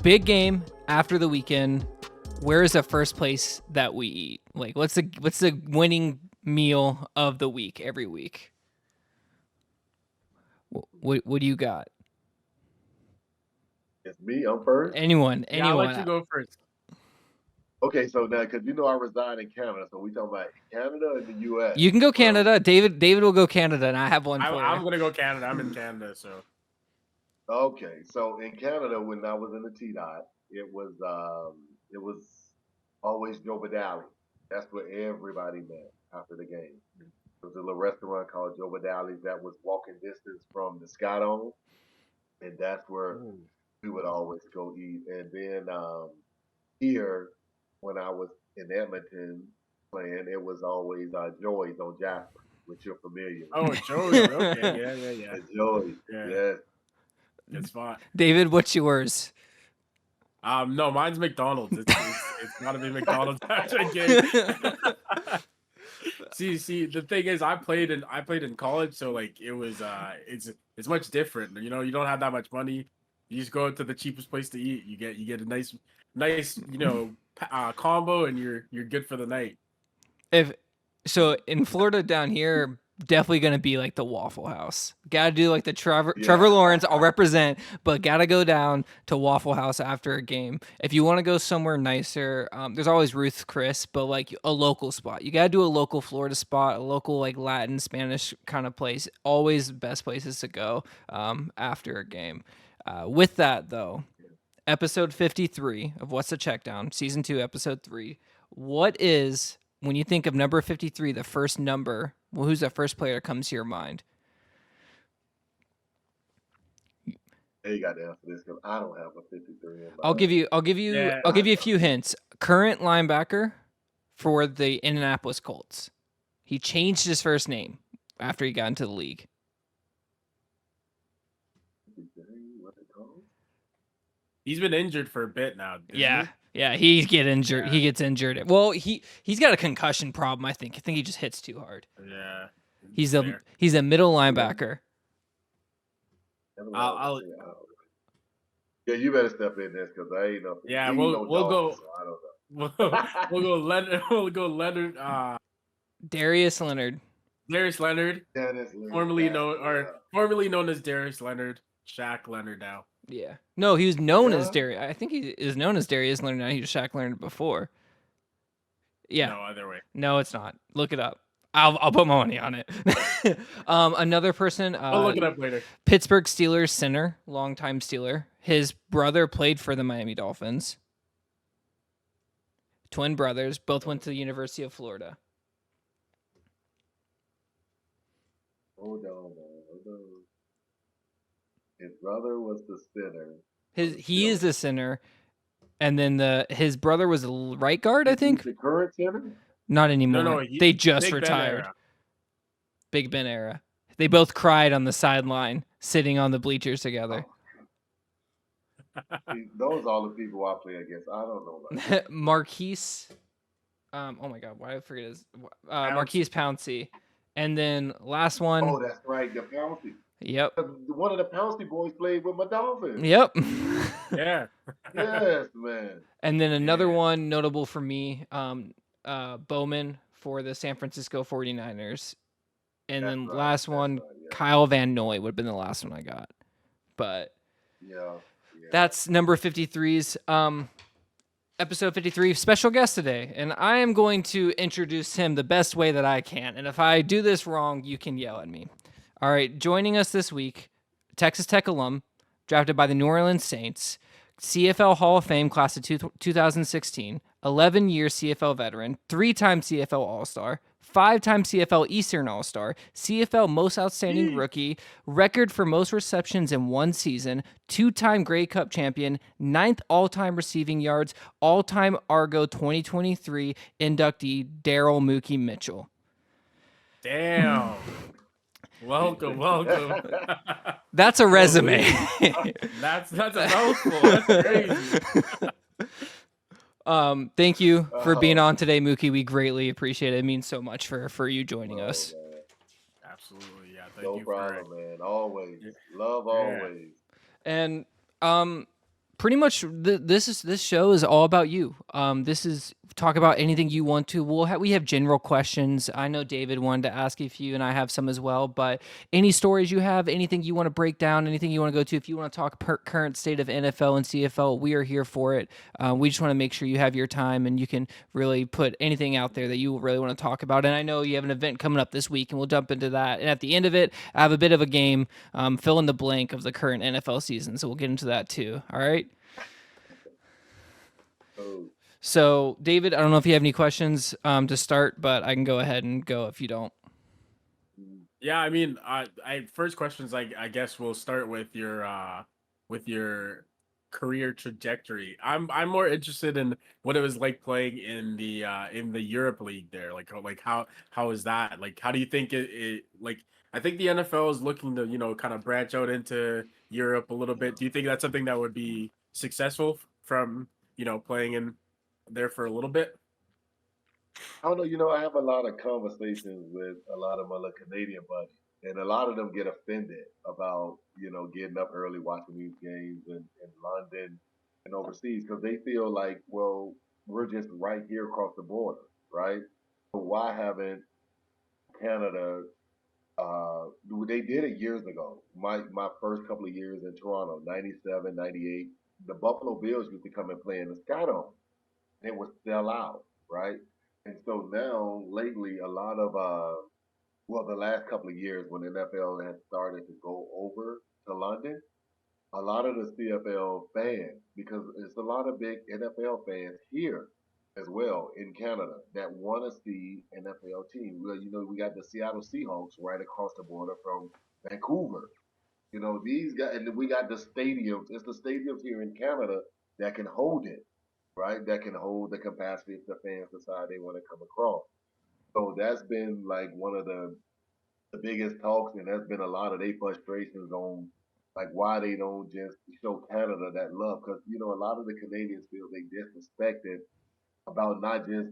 Big game after the weekend. Where is the first place that we eat? Like, what's the winning meal of the week every week? What do you got? It's me. I'm first. Anyone? Yeah, I'll let you go first. Okay, so now because I reside in Canada, so we talking about Canada or the U.S. You can go Canada. David will go Canada, and I have one for I'm you. gonna go Canada. I'm in Canada, so. Okay, so in Canada, when I was in the T-Dot, it was always Joe Vidali. That's where everybody met after the game. There was a little restaurant called Joe Vidali's that was walking distance from the Sky Dome, and that's where we would always go eat. And then here, when I was in Edmonton playing, it was always Joey's on Jasper, which you're familiar with. Oh, Joey's. Okay, yeah. Joey's, yes. Good spot. David, what's yours? No, mine's McDonald's. It's gotta be McDonald's after a game. See, the thing is, I played in college, so like it was it's much different. You don't have that much money. You just go to the cheapest place to eat. You get a nice combo, and you're good for the night. So in Florida down here, definitely gonna be like the Waffle House. Gotta do like the Trevor Lawrence. I'll represent, but gotta go down to Waffle House after a game. If you want to go somewhere nicer, there's always Ruth's Chris, but like a local spot. You gotta do a local Florida spot, a local like Latin Spanish kind of place. Always best places to go after a game. With that though, episode 53 of What's the Checkdown, season 2, episode 3. What is, when you think of number 53, the first number? Well, who's the first player that comes to your mind? You got to answer this because I don't have a 53. I'll give you a few hints. Current linebacker for the Indianapolis Colts. He changed his first name after he got into the league. He's been injured for a bit now. Yeah, he gets injured. Yeah. He gets injured. Well, he's got a concussion problem. I think he just hits too hard. Yeah, he's a middle linebacker. Yeah, you better step in this because I ain't know. Yeah, we'll go. So I don't know. we'll go Leonard. We'll go Leonard. Darius Leonard. Darius Leonard. Formerly known as Darius Leonard. Shaq Leonard now. Yeah. No, he was known as Darius. I think he is known as Darius Leonard now. He was Shaq Leonard before. Yeah. No other way. No, it's not. Look it up. I'll put my money on it. Another person. I'll look it up later. Pittsburgh Steelers center, longtime Steeler. His brother played for the Miami Dolphins. Twin brothers, both went to the University of Florida. Hold on. His brother was the center. He is the center, and then his brother was the right guard, I think. The current center? Not anymore. No, they just retired. Big Ben era. They both cried on the sideline, sitting on the bleachers together. See, those are all the people I play against. I don't know about that. Marquise. Oh my God, why did I forget his? Marquise Pouncey, and then last one. Oh, that's right, the Pouncey. Yep. One of the Pouncey boys played with my Dolphins. Yep. Yeah. Yes, man. And then another one notable for me, Bowman for the San Francisco 49ers. And then last one, Kyle Van Noy would have been the last one I got. But that's number 53's episode 53, special guest today. And I am going to introduce him the best way that I can. And if I do this wrong, you can yell at me. All right, joining us this week, Texas Tech alum, drafted by the New Orleans Saints, CFL Hall of Fame class of 2016, 11-year CFL veteran, 3-time CFL All-Star, 5-time CFL Eastern All-Star, CFL Most Outstanding Rookie, record for most receptions in one season, 2-time Grey Cup champion, 9th all-time receiving yards, All-Time Argo 2023 inductee, Derrell Mookie Mitchell. Damn. Welcome. That's a resume. That's a mouthful. That's crazy. Thank you for being on today, Mookie. We greatly appreciate it. It means so much for you joining us. Man. Absolutely, yeah. Thank no you problem, man. Always. Love always. And pretty much this show is all about you. This is talk about anything you want to. We have general questions. I know David wanted to ask a few, and I have some as well. But any stories you have, anything you want to break down, anything you want to go to, if you want to talk current state of NFL and CFL, we are here for it. We just want to make sure you have your time and you can really put anything out there that you really want to talk about. And I know you have an event coming up this week, and we'll jump into that. And at the end of it, I have a bit of a game, fill in the blank of the current NFL season. So we'll get into that too. All right. Oh, So, David, I don't know if you have any questions to start, but I can go ahead and go if you don't. Yeah, I mean, I first questions, I guess we'll start with your career trajectory. I'm more interested in what it was like playing in the Europe League there. Like how is that? Like how do you think it like I think the NFL is looking to, kind of branch out into Europe a little bit. Do you think that's something that would be successful from, playing in there for a little bit? I don't know. I have a lot of conversations with a lot of my little Canadian buddies, and a lot of them get offended about getting up early watching these games in London and overseas because they feel like, well, we're just right here across the border, right? So why haven't Canada? They did it years ago. My first couple of years in Toronto, 97, 98, the Buffalo Bills used to come and play in the Skydome. They would sell out, right? And so now, lately, a lot of the last couple of years when the NFL has started to go over to London, a lot of the CFL fans, because it's a lot of big NFL fans here as well in Canada that want to see NFL teams. Well, we got the Seattle Seahawks right across the border from Vancouver. These guys, and then we got the stadiums. It's the stadiums here in Canada that can hold it, right? That can hold the capacity if the fans decide they want to come across. So that's been like one of the biggest talks, and there's been a lot of their frustrations on like why they don't just show Canada that love, because a lot of the Canadians feel they disrespected about not just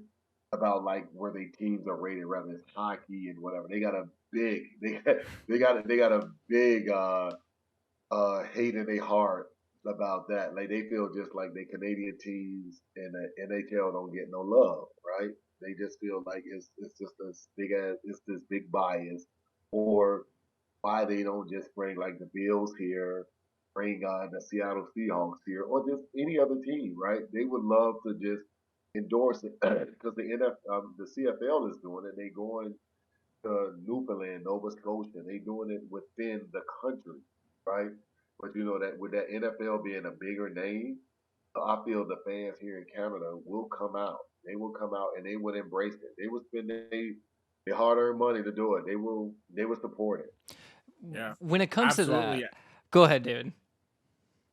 about like where their teams are rated, rather it's hockey and whatever. They got a big they got a big hate in their heart about that. Like they feel just like the Canadian teams and the NHL don't get no love, right? They just feel like it's just this big ass it's this big bias, or why they don't just bring like the Bills here, bring the Seattle Seahawks here, or just any other team, right? They would love to just endorse it because the CFL is doing it. They going to Newfoundland, Nova Scotia. They doing it within the country, right? But that with that NFL being a bigger name, I feel the fans here in Canada will come out. They will come out and they would embrace it. They will spend their hard-earned money to do it. They will support it. Yeah, When it comes to that, absolutely. go ahead, David.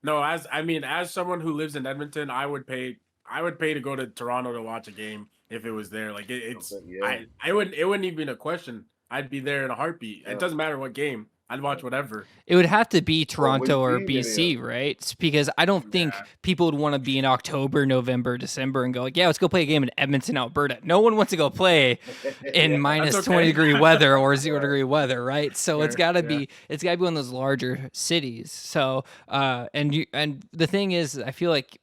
No, as someone who lives in Edmonton, I would pay to go to Toronto to watch a game if it was there. Like it's Yeah, it wouldn't even be a question. I'd be there in a heartbeat. It yeah, doesn't matter what game. I'd watch yeah. whatever. It would have to be Or what Toronto or team it is. BC, right? Because I don't think Yeah. people would want to be in October, November, December and go like, yeah, let's go play a game in Edmonton, Alberta. No one wants to go play in Yeah, minus That's 20 okay. degree weather or zero right. degree weather, right? So Sure. Yeah. it's gotta be one of those larger cities. So and the thing is, I feel like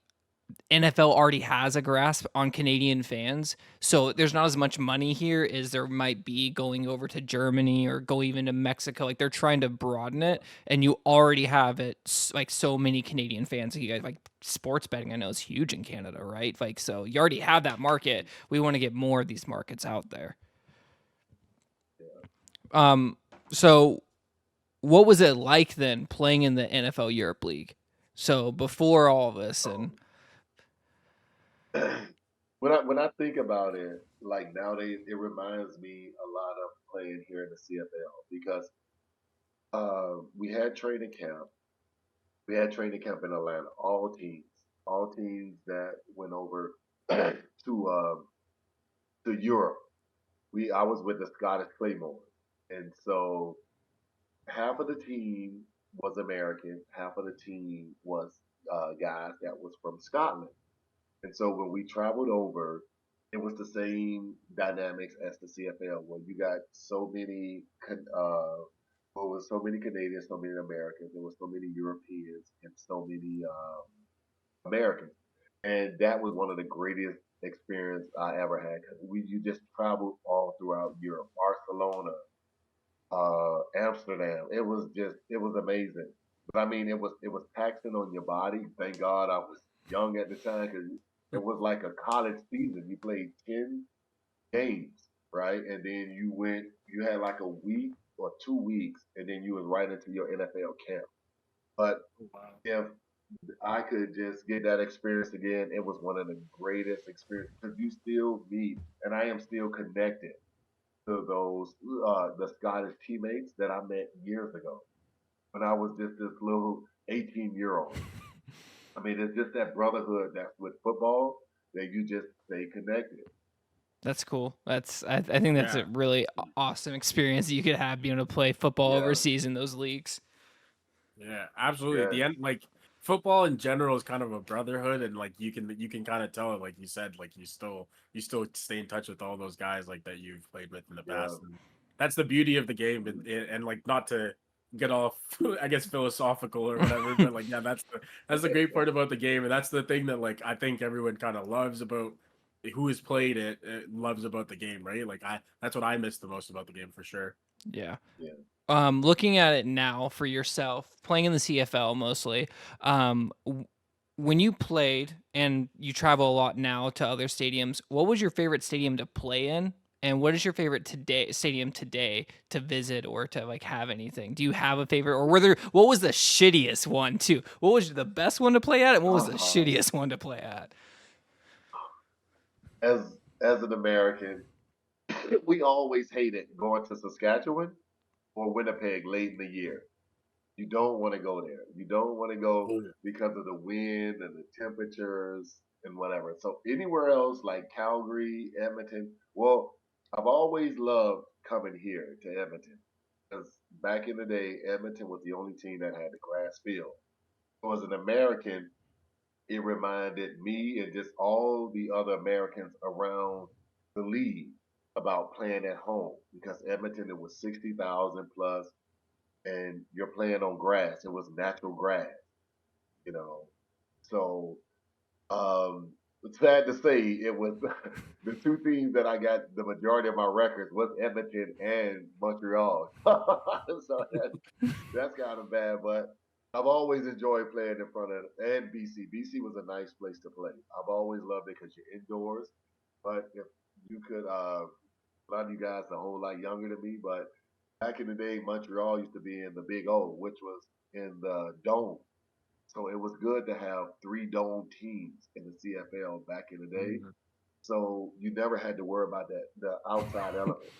NFL already has a grasp on Canadian fans, so there's not as much money here as there might be going over to Germany or go even to Mexico. Like they're trying to broaden it, and you already have it like so many Canadian fans. Like, you guys like sports betting. I know is huge in Canada, right? Like so, you already have that market. We want to get more of these markets out there. Um, so what was it like then playing in the NFL Europe League? So before all this, and When I think about it, like nowadays, it reminds me a lot of playing here in the CFL because we had training camp. We had training camp in Atlanta. All teams that went over to Europe. I was with the Scottish Claymores, and so half of the team was American, half of the team was guys that was from Scotland. And so when we traveled over, it was the same dynamics as the CFL, where you got so many, so many Canadians, so many Americans, there were so many Europeans, and so many Americans, and that was one of the greatest experience I ever had because you just traveled all throughout Europe, Barcelona, Amsterdam. It was amazing. But I mean, it was taxing on your body. Thank God I was young at the time because it was like a college season. You played 10 games, right? And then you had like a week or 2 weeks, and then you was right into your NFL camp. But Wow. if I could just get that experience again, it was one of the greatest experiences because you still meet, and I am still connected to those the Scottish teammates that I met years ago when I was just this little 18-year-old. I mean, it's just that brotherhood that's with football that you just stay connected. That's cool. I think that's Yeah. a really awesome experience that you could have being able to play football Yeah, overseas in those leagues. Yeah, absolutely. yeah, The end, like football in general is kind of a brotherhood, and like you can kind of tell it, like you said, like you still stay in touch with all those guys like that you've played with in the yeah. past, and that's the beauty of the game. And like not to get off, I guess philosophical or whatever, but like yeah, that's the great part about the game, and that's the thing that like I think everyone kind of loves about who has played it, loves about the game, right? Like that's what I miss the most about the game for sure. Yeah. Yeah. Looking at it now for yourself, playing in the CFL mostly, when you played and you travel a lot now to other stadiums, what was your favorite stadium to play in? And what is your favorite stadium today to visit or to like have anything? Do you have a favorite, or what was the shittiest one too? What was the best one to play at, and what was the Uh, shittiest one to play at? as as an American, we always hated going to Saskatchewan or Winnipeg late in the year. You don't want to go there. You don't want to go Oh, yeah. because of the wind and the temperatures and whatever. So anywhere else like Calgary, Edmonton, well, I've always loved coming here to Edmonton because back in the day, Edmonton was the only team that had the grass field. So as an American, it reminded me and just all the other Americans around the league about playing at home because Edmonton it was 60,000 plus and you're playing on grass. It was natural grass, you know. So it's sad to say it was the two teams that I got the majority of my records was Edmonton and Montreal. So that's kind of bad, but I've always enjoyed playing in front of and BC. BC was a nice place to play. I've always loved it because you're indoors. But if you could, a lot of you guys are a whole lot younger than me, but back in the day, Montreal used to be in the Big O, which was in the dome. So it was good to have three dome teams in the CFL back in the day. Mhm. So you never had to worry about that the outside element.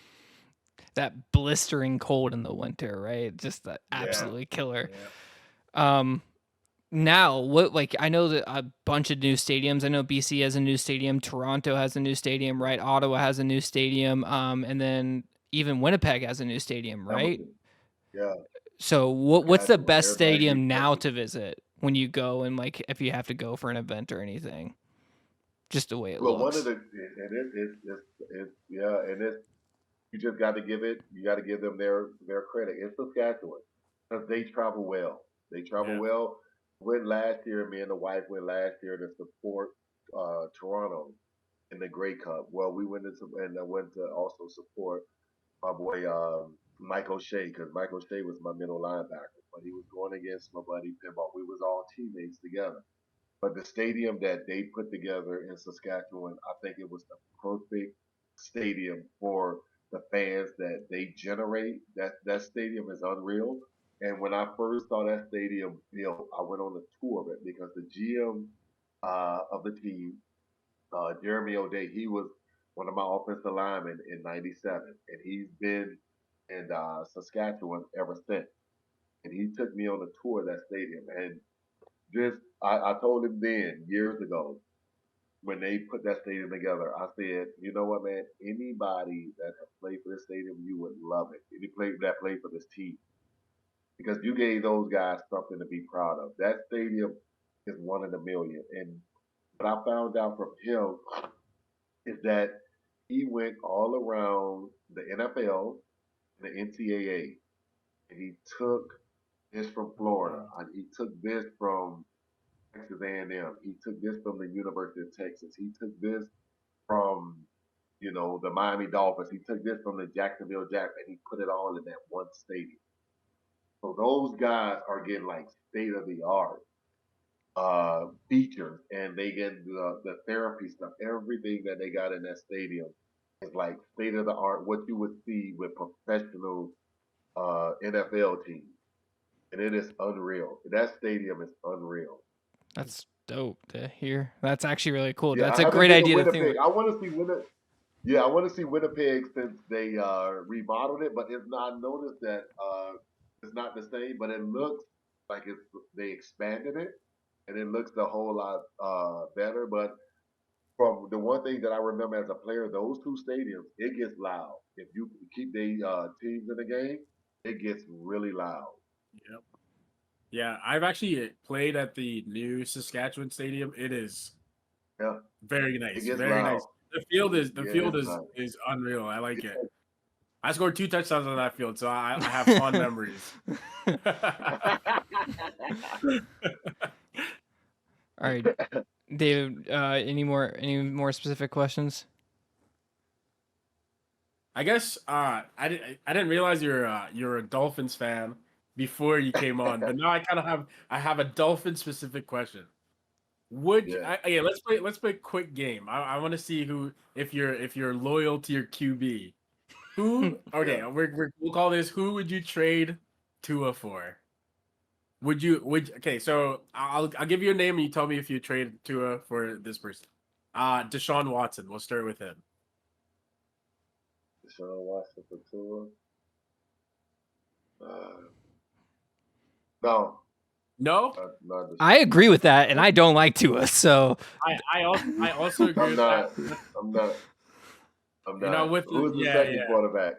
That blistering cold in the winter, right? Just that Yeah. absolutely killer. Yeah. Um, Now, what like I know that a bunch of new stadiums. I know BC has a new stadium, Toronto has a new stadium, right? Ottawa has a new stadium, and then even Winnipeg has a new stadium, right? Hamilton. Yeah. So what's the Saskatchewan. best Everybody be stadium now pushing. to visit when you go and like if you have to go for an event or anything? Just the way it Well, one of looks. the and it's yeah, and it's you just got to give it. You got to give them their credit. It's Saskatchewan because they travel well. They travel Yeah. well. Went last year. Me and the wife went last year to support Toronto in the Grey Cup. Well, we went into and I went to also support my boy Mike O'Shea because Mike O'Shea was my middle linebacker, but he was going against my buddy Pinball. We was all teammates together. But the stadium that they put together in Saskatchewan, I think it was the perfect stadium for the fans that they generate. That stadium is unreal. And when I first saw that stadium built, I went on a tour of it because the GM of the team, Jeremy O'Day, he was one of my offensive linemen in '97, and he's been in Saskatchewan ever since. And he took me on a tour of that stadium, and just I told him then years ago when they put that stadium together, I said, you know what, man, anybody that has played for this stadium, you would love it. Any player that played for this team, because you gave those guys something to be proud of. That stadium is one in a million. And what I found out from him is that he went all around the NFL, the NCAA, and he took this from Florida, Mhm. and he took this from Texas A&M. He took this from the University of Texas. He took this from, the Miami Dolphins. He took this from the Jacksonville Jack, and he put it all in that one stadium. So those guys are getting like state of the art features, and they get the therapy stuff. Everything that they got in that stadium is like state of the art. What you would see with professional NFL teams, and it is unreal. That stadium is unreal. That's dope to hear. That's actually really cool. Yeah, That's I a haven't great been to idea to Winnipeg. think. I want to see Winnipeg. Yeah, I want to see Winnipeg since they remodeled it, but it's not. I noticed that it's not the same, but it looks like they expanded it, and it looks a whole lot better. But from the one thing that I remember as a player, those two stadiums, it gets loud. If you keep the teams in the game, it gets really loud. Yep. Yeah, I've actually played at the new Saskatchewan Stadium. It is very nice. It gets Very loud. nice. The field is nice. is unreal. I like it. I scored 2 touchdowns on that field, so I have fond memories. All right, David. Any more specific questions? I guess I didn't realize you're a Dolphins fan before you came on, but now I have a Dolphin specific question. Let's play a quick game. I want to see if you're loyal to your QB. We'll call this who would you trade Tua for? So I'll give you a name and you tell me if you trade Tua for this person. Deshaun Watson. We'll start with him. Deshaun Watson for Tua. No. No? I agree with that, and I don't like Tua, so I also agree with that. I'm not. Who's the second second quarterback?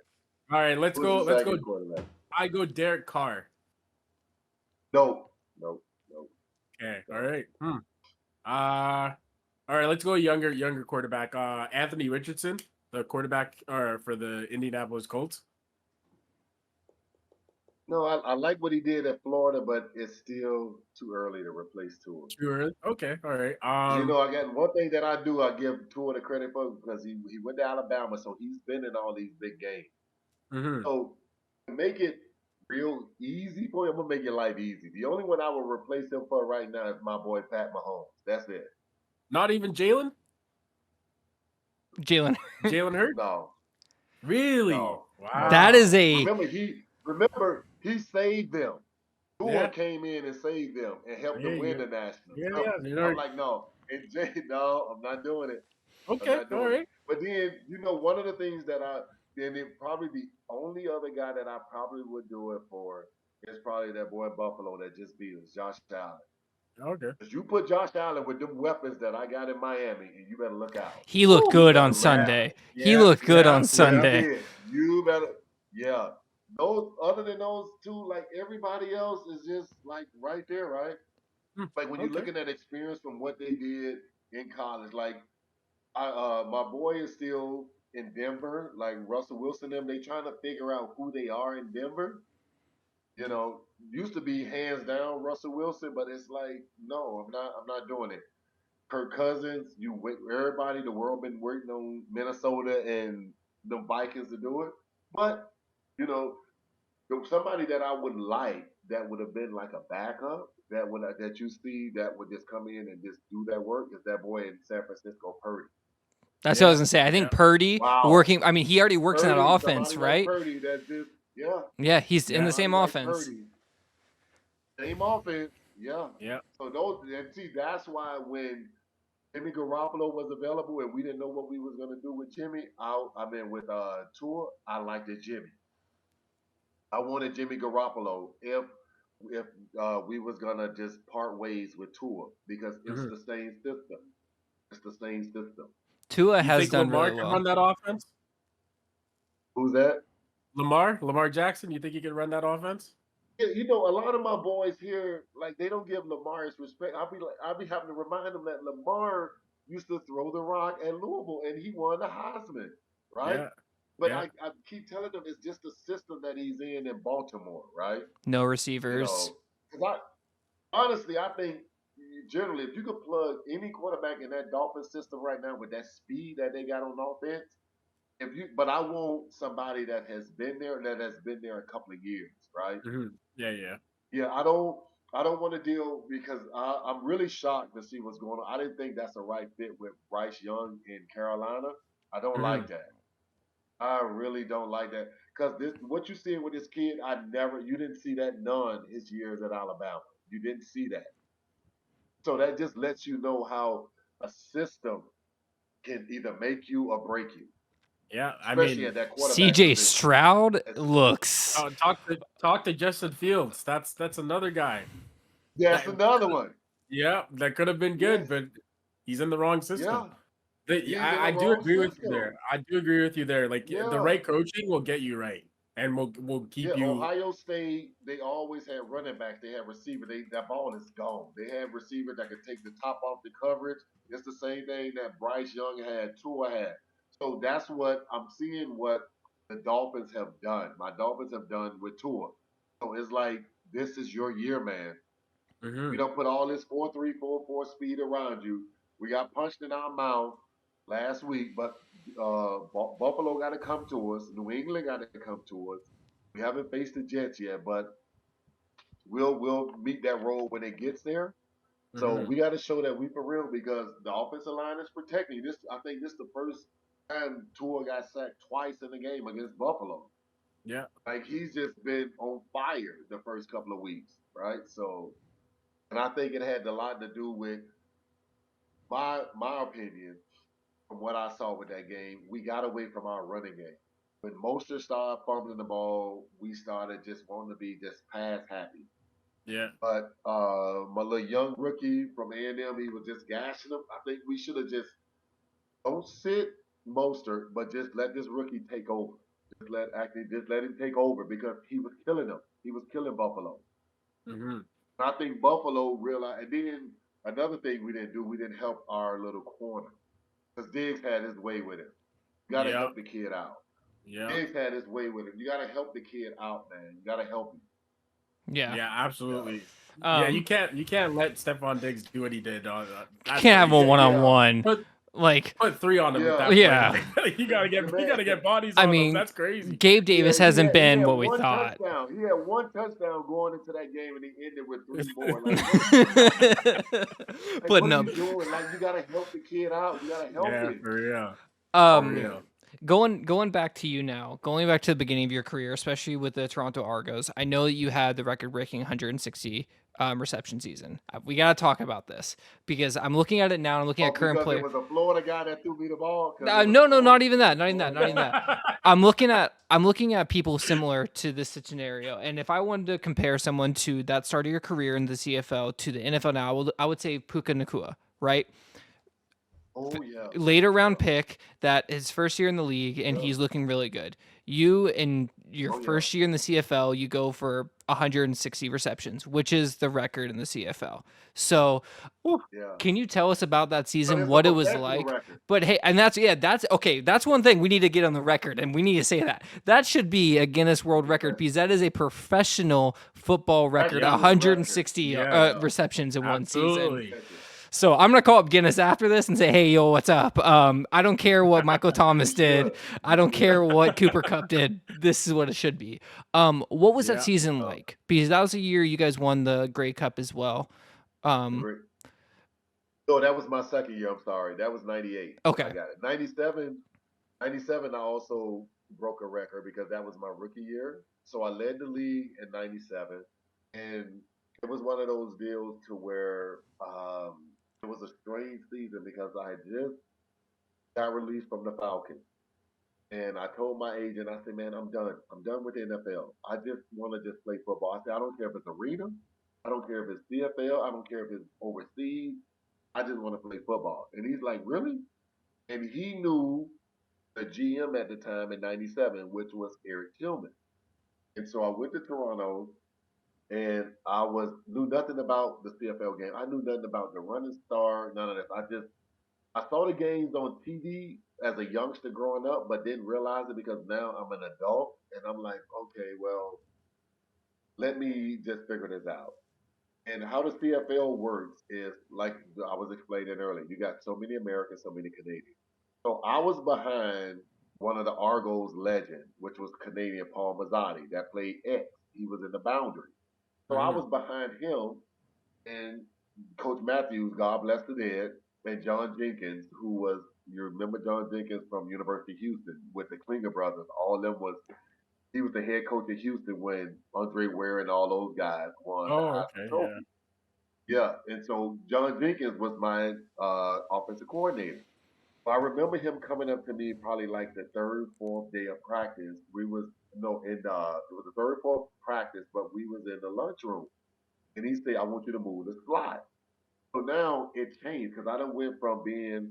All right, let's go. Quarterback? I go Derek Carr. No. Okay. All right. All right. Let's go younger quarterback. Anthony Richardson, the quarterback for the Indianapolis Colts. No, I like what he did at Florida, but it's still too early to replace Tua. Too early? Okay. All right. I got one thing that I do. I give Tua the credit for because he went to Alabama, so he's been in all these big games. Mm-hmm. So to make it real easy for him, I'm gonna make your life easy. The only one I will replace him for right now is my boy Pat Mahomes. That's it. Not even Jalen? Jalen Hurts? No. Really? No. Wow. That is a remember he saved them. Tua came in and saved them and helped them win the national. I'm like, no. And no, I'm not doing it. Okay, all right. But then, one of the things that probably the only other guy that I probably would do it for is probably that boy Buffalo that just beat us, Josh Allen. Okay. Because you put Josh Allen with them weapons that I got in Miami, and you better look out. He looked good on Sunday. He looked good on Sunday. You better, Those other than those two, like everybody else is just like right there, right? Like when you're looking at experience from what they did in college, like my boy is still in Denver, like Russell Wilson, they trying to figure out who they are in Denver. Used to be hands down Russell Wilson, but it's like, no, I'm not doing it. Kirk Cousins, everybody, the world been waiting on Minnesota and the Vikings to do it. But, somebody that I would like that would have been like a backup that you see that would just come in and just do that work is that boy in San Francisco, Purdy. That's what I was gonna say. I think Purdy working. I mean, he already works in that offense, right? Purdy, yeah, he's in the same offense. Purdy. Same offense, yeah. So that's why when Jimmy Garoppolo was available and we didn't know what we was gonna do with Jimmy, with Tua, I liked it Jimmy. I wanted Jimmy Garoppolo if we was gonna just part ways with Tua because it's the same system. It's the same system. Tua has done Lamar really well. Can run that offense? Who's that? Lamar Jackson. You think he can run that offense? Yeah, a lot of my boys here, like they don't give Lamar his respect. I'll be having to remind them that Lamar used to throw the rock at Louisville and he won the Heisman, right? Yeah. But I keep telling them it's just the system that he's in Baltimore, right? No receivers. Honestly, I think generally, if you could plug any quarterback in that Dolphins system right now with that speed that they got on offense, but I want somebody that has been there, a couple of years, right? Yeah, yeah. Yeah, I don't want to deal because I'm really shocked to see what's going on. I didn't think that's a right fit with Bryce Young in Carolina. I don't like that. I really don't like that because what you seeing with this kid, you didn't see that none his years at Alabama. You didn't see that. So that just lets you know how a system can either make you or break you, Yeah, I especially mean, at that quarterback CJ position. Stroud looks. talk to Justin Fields. That's another guy. That's another one. Yeah, that could have been good, but he's in the wrong system. Yeah. I do agree with you there. I do agree with you there. Like the right coaching will get you right, and will keep you. Ohio State, they always had running backs. They had receivers. That ball is gone. They had receivers that could take the top off the coverage. It's the same thing that Bryce Young had, Tua had. So that's what I'm seeing. What the Dolphins have done. My Dolphins have done with Tua. So it's like this is your year, man. We don't put all this 4.3, 4.4 speed around you. We got punched in our mouth last week, but Buffalo got to come to us. New England got to come to us. We haven't faced the Jets yet, but we'll meet that road when it gets there. So we got to show that we for real because the offensive line is protecting. I think this is the first time Tua got sacked twice in the game against Buffalo. Yeah, like he's just been on fire the first couple of weeks, right? So, and I think it had a lot to do with my opinion. From what I saw with that game, we got away from our running game. When Mostert started fumbling the ball, we started just wanting to be just pass happy. Yeah. But my little young rookie from A&M, he was just gashing him. I think we should have just don't sit Mostert, but just let this rookie take over. Just let him take over because he was killing them. He was killing Buffalo. I think Buffalo realized. And then another thing we didn't do, we didn't help our little corner because Diggs had his way with him. You got to help the kid out. Yeah. Diggs had his way with him. You got to help the kid out, man. You got to help him. Yeah. Yeah, absolutely. You can't let Stephon Diggs do what he did. Can't have a one-on-one. Put 3 on him. Yeah. You gotta get bodies on him. That's crazy. Gabe Davis hasn't been what we thought. Touchdown. He had 1 touchdown going into that game, and he ended with 3 more. But no, you doing? You gotta help the kid out. You gotta help him. For real. Going back to you now, going back to the beginning of your career, especially with the Toronto Argos, I know that you had the record-breaking 160 reception season. We got to talk about this because I'm looking at it now. I'm looking at current players. There was a Florida guy that threw me the ball. No, not even that. Not even that. I'm looking at people similar to this scenario, and if I wanted to compare someone to that start of your career in the CFL to the NFL now, I would say Puka Nacua, right? Oh, yeah. Later round pick that his first year in the league, and he's looking really good. You in your first year in the CFL, you go for 160 receptions, which is the record in the CFL. So, can you tell us about that season, what it was like? Record. But hey, and that's okay. That's one thing we need to get on the record, and we need to say that should be a Guinness World Record because that is a professional football record, 160 receptions in one season. So I'm going to call up Guinness after this and say, hey, yo, what's up? I don't care what Michael Thomas did. I don't care what Cooper Kupp did. This is what it should be. What was that season like? Because that was a year you guys won the Grey Cup as well. No, that was my second year. I'm sorry. That was 98. Okay. I got it. 97, I also broke a record because that was my rookie year. So I led the league in 97. And it was one of those deals to where it was a strange season because I had just got released from the Falcons. And I told my agent, I said, man, I'm done. I'm done with the NFL. I just want to just play football. I said, I don't care if it's arena. I don't care if it's CFL. I don't care if it's overseas. I just want to play football. And he's like, really? And he knew the GM at the time in 97, which was Eric Tillman. And so I went to Toronto. And I knew nothing about the CFL game. I knew nothing about the running star, none of this. I saw the games on TV as a youngster growing up, but didn't realize it because now I'm an adult. And I'm like, okay, well, let me just figure this out. And how the CFL works is like I was explaining earlier. You got so many Americans, so many Canadians. So I was behind one of the Argos legend, which was Canadian Paul Mazzotti that played X. He was in the boundary. So I was behind him and Coach Matthews, God bless the dead, and John Jenkins, who was, you remember John Jenkins from University of Houston with the Klinger brothers. All of them was, he was the head coach at Houston when Andre Ware and all those guys won the Heisman Trophy. Yeah, and so John Jenkins was my offensive coordinator. So I remember him coming up to me probably like the third, fourth day of practice. We was no, in it was the third, fourth practice, but we was in the lunchroom, and he said, "I want you to move the slot." So now it changed because I done went from being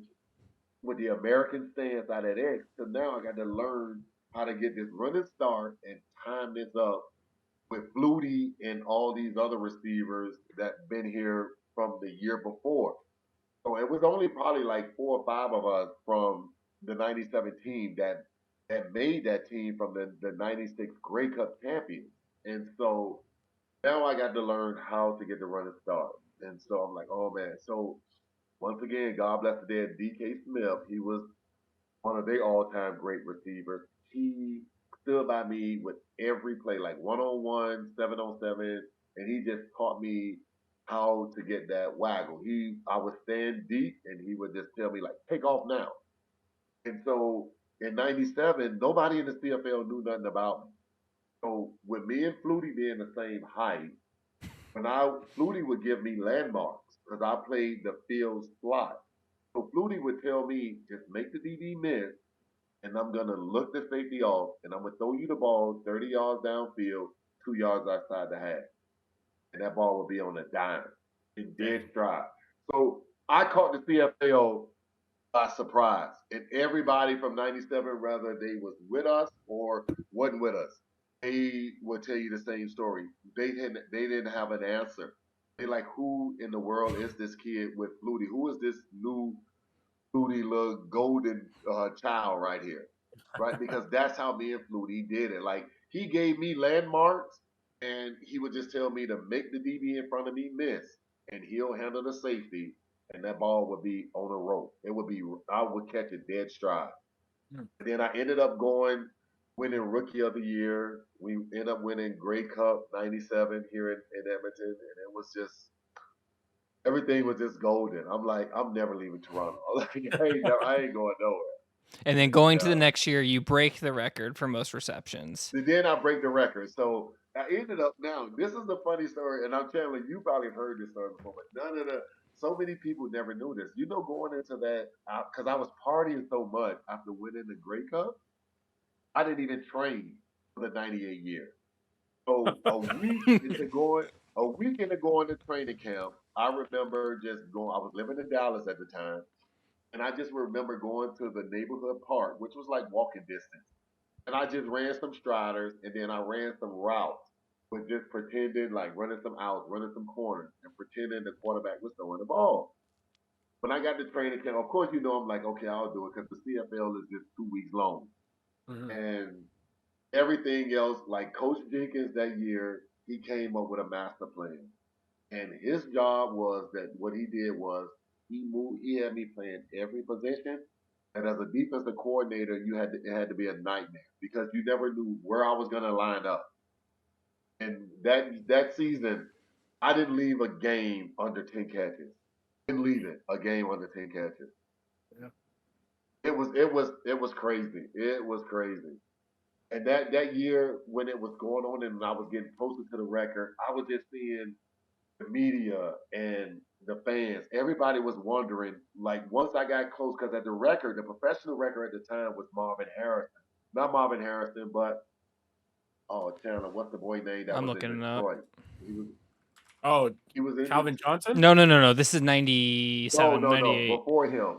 with the American stance out at X to now I got to learn how to get this running start and time this up with Flutie and all these other receivers that been here from the year before. So it was only probably like 4 or 5 of us from the '97 team that made that team from the '96 Grey Cup champions. And so now I got to learn how to get the running start. And so I'm like, oh man. So once again, God bless the dead DK Smith. He was one of their all-time great receivers. He stood by me with every play, like 1-on-1, 7-on-7, and he just taught me how to get that waggle. I would stand deep, and he would just tell me like, "Take off now." And so in '97, nobody in the CFL knew nothing about me. So with me and Flutie being the same height, Flutie would give me landmarks because I played the field slot. So Flutie would tell me, just make the DB miss, and I'm gonna look the safety off, and I'm gonna throw you the ball 30 yards downfield, 2 yards outside the half, and that ball will be on a dime in dead stride. So I caught the CFL by surprise, and everybody from '97, whether they was with us or wasn't with us, they would tell you the same story. They didn't have an answer. They like, who in the world is this kid with Flutie? Who is this new Flutie little golden child right here, right? Because that's how me and Flutie did it. Like he gave me landmarks, and he would just tell me to make the DB in front of me miss, and he'll handle the safety, and that ball would be on a rope. It would be I would catch a dead stride. And then I ended up winning Rookie of the Year. We ended up winning Grey Cup '97 here in Edmonton, and it was just everything was just golden. I'm like, I'm never leaving Toronto. Like, I ain't going nowhere. And then going to the next year, you break the record for most receptions. And then I break the record. So I ended up now. This is the funny story, and I'm telling you, probably heard this story before, but so many people never knew this. You know, going into that, because I was partying so much after winning the Grey Cup, I didn't even train for the '98 year. So a week into going to training camp, I remember just going. I was living in Dallas at the time, and I just remember going to the neighborhood park, which was like walking distance. And I just ran some striders, and then I ran some routes, but just pretending like running some outs, running some corners, and pretending the quarterback was throwing the ball. When I got to training camp, of course, I'm like, okay, I'll do it because the CFL is just 2 weeks long. And everything else, like Coach Jenkins that year, he came up with a master plan. And his job was that what he did was he had me playing every position. And as a defensive coordinator, it had to be a nightmare because you never knew where I was gonna line up. And that season, I didn't leave a game under 10 catches. Didn't leave a game under 10 catches. Yeah. It was crazy. It was crazy. And that year when it was going on and I was getting closer to the record, I was just seeing the media and the fans. Everybody was wondering, like once I got close, because at the professional record at the time was Marvin Harrison. Not Marvin Harrison, but Chandler, what's the boy name that I'm was looking in it up. Detroit? He was in Calvin Johnson? No. This is 97, No, 98. before him.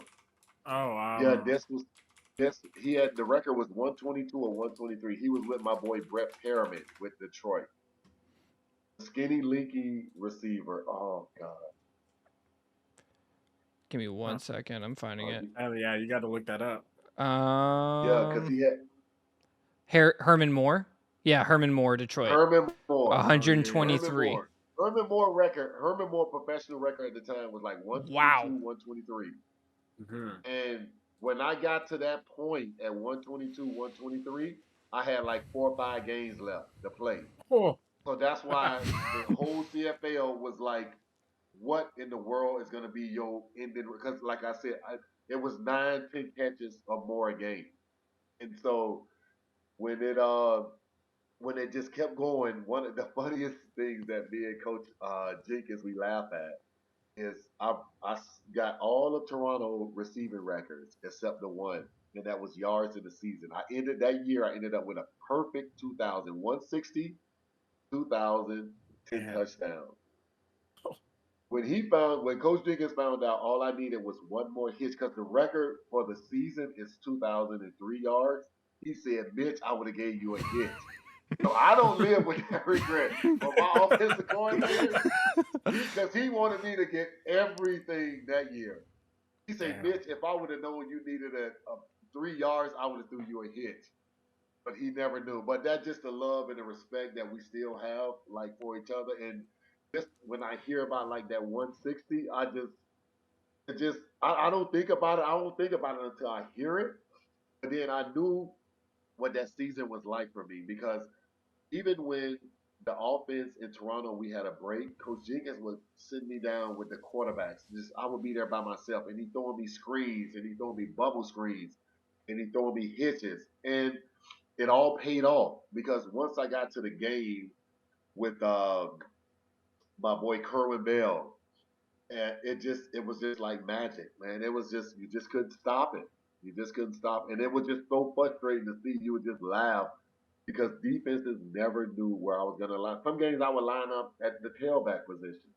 Oh, Yeah, he had the record was 122 or 123. He was with my boy Brett Perriman with Detroit. Skinny, linky receiver. Oh God. Give me 1 second. I'm finding it. Oh yeah, you got to look that up. Yeah, because he had Herman Moore. Yeah, Herman Moore, Detroit. Herman Moore. 123. Herman Moore. Herman Moore professional record at the time was like 122, 123. And when I got to that point at 122, 123, I had like 4 or 5 games left to play. Oh. So that's why the whole CFL was like, what in the world is going to be your ending? Because like I said, it was 9, 10 catches or more a game. And so when it just kept going, one of the funniest things that me and Coach Jenkins we laugh at is I got all of Toronto receiving records except the one, and that was yards in the season. I ended up with a perfect 2,000, 160, 2,000, 10 touchdowns. When Coach Jenkins found out all I needed was one more hitch, because the record for the season is 2,003 yards, he said, Mitch, I would have gave you a hitch. So I don't live with that regret. But my offensive coordinator, because he wanted me to get everything that year. He said, Mitch, if I would have known you needed a 3 yards, I would have threw you a hitch. But he never knew. But that's just the love and the respect that we still have, like, for each other. And just when I hear about like that 160, I don't think about it. I don't think about it until I hear it. But then I knew what that season was like for me, because even when the offense in Toronto, we had a break, Coach Jenkins would sit me down with the quarterbacks. I would be there by myself, and he throwing me screens, and he throwing me bubble screens, and he throwing me hitches. And it all paid off, because once I got to the game with my boy Kerwin Bell, and it was just like magic, man. It was just, you just couldn't stop it. You just couldn't stop. And it was just so frustrating to see. You would just laugh, because defenses never knew where I was going to line. Some games I would line up at the tailback position.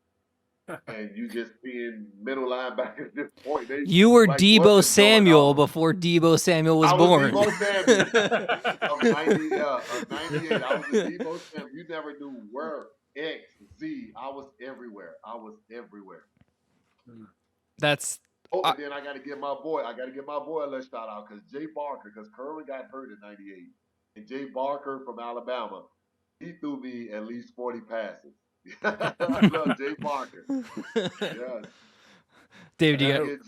And you just being middle linebacker at this point. You were like, Debo Samuel before Debo Samuel was born. I was Debo Samuel of 98. I was a Debo Samuel. You never knew where. X, Z. I was everywhere. That's. And then I got to give my boy a little shout out, because Jay Barker, because Kerwin got hurt in '98, and Jay Barker from Alabama, he threw me at least 40 passes. I love Jay Barker. Yes. David,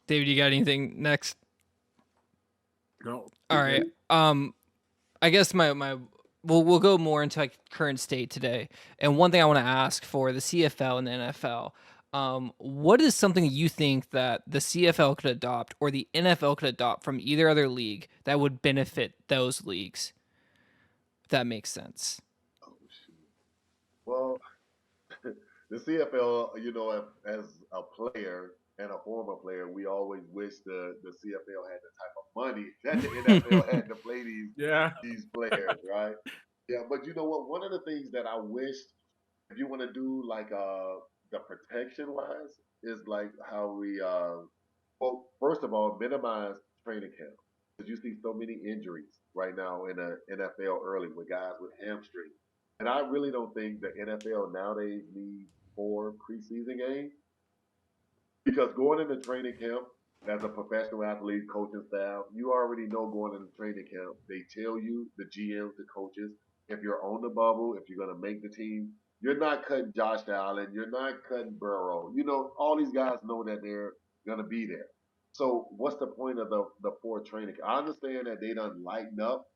David, you got anything next? No. All right. I guess we'll go more into like current state today. And one thing I want to ask for the CFL and the NFL, what is something you think that the CFL could adopt or the NFL could adopt from either other league that would benefit those leagues? If that makes sense. Oh, shoot. Well, the CFL, as a player and a former player, we always wish the CFL had the type of money that the NFL had to play these players, right? Yeah, but you know what? One of the things that I wish, if you want to do like the protection wise, is like how we well, first of all, minimize training camp, because you see so many injuries right now in the NFL early with guys with hamstrings. And I really don't think the NFL nowadays needs 4 preseason games, because going into training camp as a professional athlete, coaching staff, you already know going into training camp, they tell you, the GMs, the coaches, if you're on the bubble, if you're going to make the team, you're not cutting Josh Allen, you're not cutting Burrow. All these guys know that they're going to be there. So what's the point of the 4 training camp? I understand that they done lighten up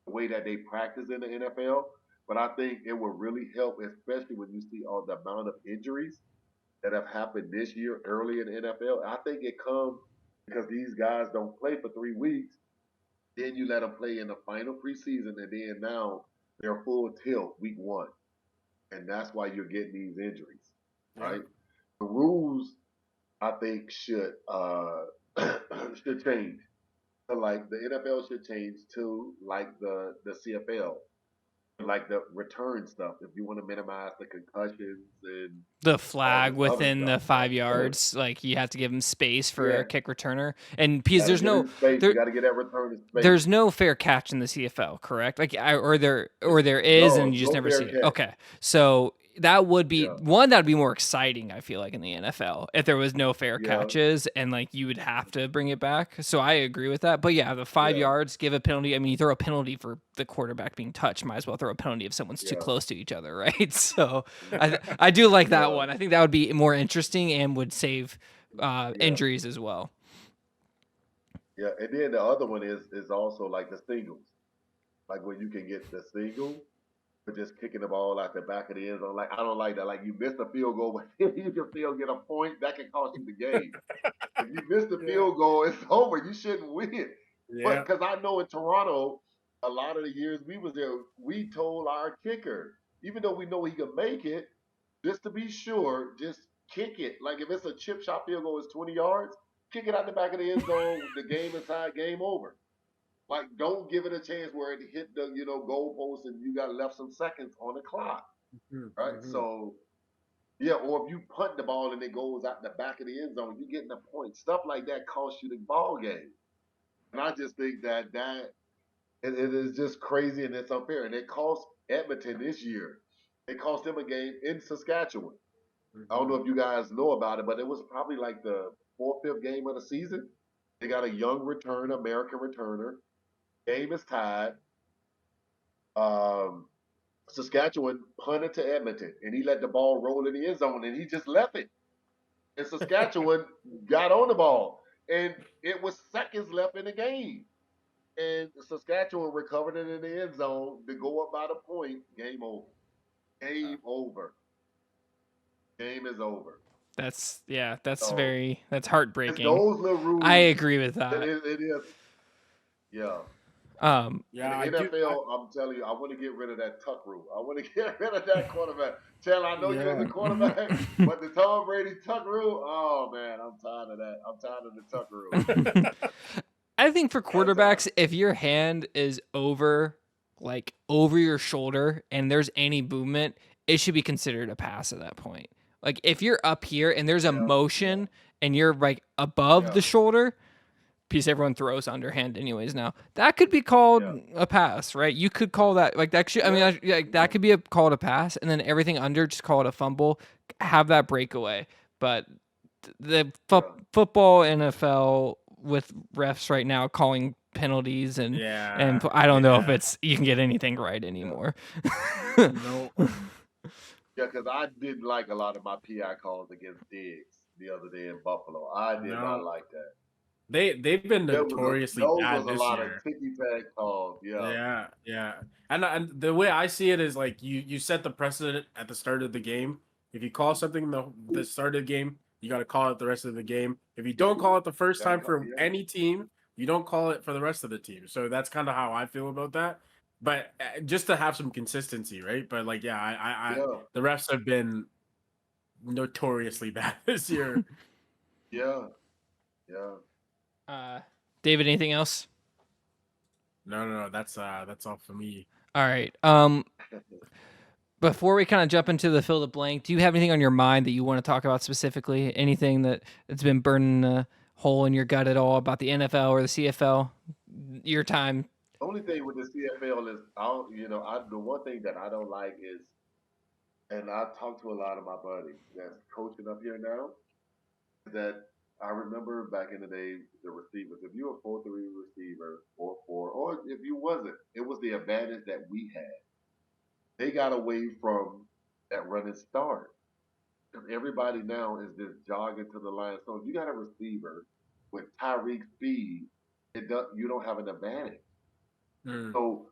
the way that they practice in the NFL, but I think it will really help, especially when you see all the amount of injuries that have happened this year early in the NFL. I think it comes because these guys don't play for 3 weeks. Then you let them play in the final preseason, and then now they're full tilt week 1. And that's why you're getting these injuries, right? The rules, I think, should change. So, like, the NFL should change to like the CFL, like the return stuff. If you want to minimize the concussions and the flag within the 5 yards, like you have to give them space for a kick returner. And because you got to get that return in space. There's no fair catch in the CFL, correct? Like, or there is, and you just never see it. Okay, so that would be one that would be more exciting, I feel like, in the NFL if there was no fair catches and like you would have to bring it back. So I agree with that. But yeah, the 5 yards, give a penalty. I mean, you throw a penalty for the quarterback being touched, might as well throw a penalty if someone's too close to each other, right? So I do like that one. I think that would be more interesting and would save injuries as well. Yeah, and then the other one is also like the singles, like where you can get the single. For just kicking the ball out the back of the end zone. Like, I don't like that. Like, you missed a field goal, but if you can still get a point, that can cost you the game. If you miss the field goal, it's over. You shouldn't win. But because I know in Toronto, a lot of the years we was there, we told our kicker, even though we know he can make it, just to be sure, just kick it. Like, if it's a chip shot field goal, it's 20 yards, kick it out the back of the end zone, the game inside, game over. Like, don't give it a chance where it hit the, goal post and you got left some seconds on the clock, right? So, yeah, or if you punt the ball and it goes out the back of the end zone, you're getting a point. Stuff like that costs you the ball game. And I just think that it is just crazy and it's unfair. And it cost Edmonton this year. It cost them a game in Saskatchewan. I don't know if you guys know about it, but it was probably like the 4th, 5th game of the season. They got a young returner, American returner. Game is tied. Saskatchewan punted to Edmonton, and he let the ball roll in the end zone, and he just left it. And Saskatchewan got on the ball, and it was seconds left in the game. And Saskatchewan recovered it in the end zone to go up by the point. Game over. Game over. Game is over. That's that's heartbreaking. Those little rules. I agree with that. It is. Yeah. In the NFL, I'm telling you, I want to get rid of that tuck rule. I want to get rid of that quarterback. Chandler, I know you as a quarterback, but the Tom Brady tuck rule, oh man, I'm tired of that. I'm tired of the tuck rule. I think for quarterbacks, if your hand is over your shoulder and there's any movement, it should be considered a pass at that point. Like if you're up here and there's a motion and you're like above the shoulder, piece everyone throws underhand anyways now. That could be called a pass, right? You could call that like that. That could be called a pass, and then everything under just call it a fumble. Have that breakaway. But the football NFL with refs right now calling penalties and I don't know if you can get anything right anymore. No. Yeah, because I didn't like a lot of my PI calls against Diggs the other day in Buffalo. I did not like that. They've been notoriously bad this year. There was a lot of ticky-tack calls. Yeah. And the way I see it is like you set the precedent at the start of the game. If you call something the start of the game, you got to call it the rest of the game. If you don't call it the first time for any team, you don't call it for the rest of the team. So that's kind of how I feel about that. But just to have some consistency, right? But like, the refs have been notoriously bad this year. Yeah. David, anything else? No. That's all for me. All right. Before we kind of jump into the fill the blank, do you have anything on your mind that you want to talk about specifically? Anything that's been burning a hole in your gut at all about the NFL or the CFL? Your time. The only thing with the CFL is, the one thing that I don't like is, and I talk to a lot of my buddies that's coaching up here now, that I remember back in the day, the receivers, if you were a 4-3 receiver or 4, or if you wasn't, it was the advantage that we had. They got away from that running start. Because everybody now is just jogging to the line. So if you got a receiver with Tyreek speed, you don't have an advantage. So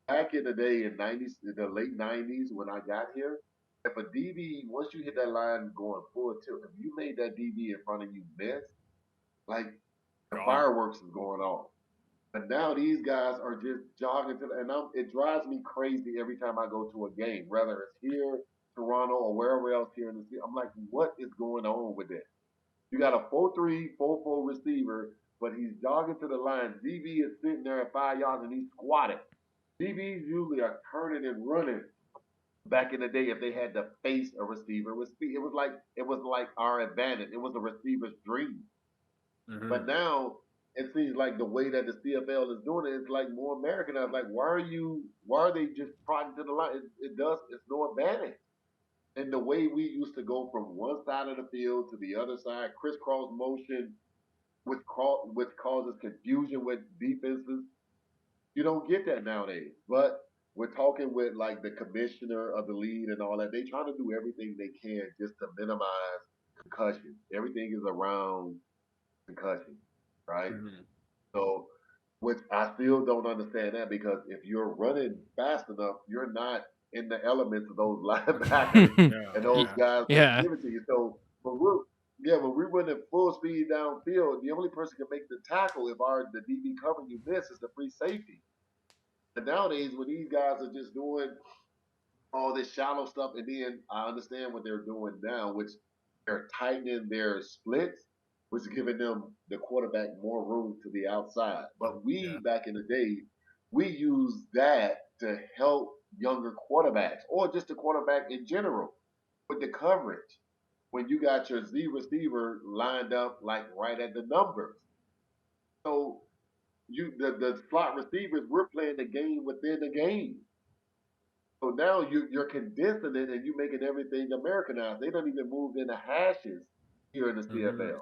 back in the day in the late 90s when I got here, if a DB, once you hit that line going full tilt, if you made that DB in front of you miss, like the fireworks is going off. But now these guys are just jogging and it drives me crazy every time I go to a game, whether it's here, Toronto, or wherever else here in the city. I'm like, what is going on with this? You got a 4-3, 4-4 receiver, but he's jogging to the line. DB is sitting there at 5 yards and he's squatted. DBs usually are turning and running. Back in the day, if they had to face a receiver with speed, it was like our advantage. It was a receiver's dream. But now it seems like the way that the CFL is doing it, it's like more Americanized. Like, why are they just prodding to the line? It's no advantage. And the way we used to go from one side of the field to the other side, crisscross motion, which causes confusion with defenses, you don't get that nowadays. But we're talking with like the commissioner of the league and all that. They trying to do everything they can just to minimize concussion. Everything is around concussion, right? Mhm. So, which I still don't understand that because if you're running fast enough, you're not in the elements of those linebackers Yeah, and those Y- guys that yeah. give it to you. So, when we're running full speed downfield, the only person can make the tackle if the DB covering you miss is the free safety. And nowadays, when these guys are just doing all this shallow stuff, and then I understand what they're doing now, which they're tightening their splits, which is giving them the quarterback more room to the outside. But we yeah, back in the day, we used that to help younger quarterbacks or just the quarterback in general with the coverage. When you got your Z receiver lined up like right at the numbers. So the slot receivers, we're playing the game within the game. So now you're condensing it and you're making everything Americanized. They don't even move into hashes here in the mhm, CFL.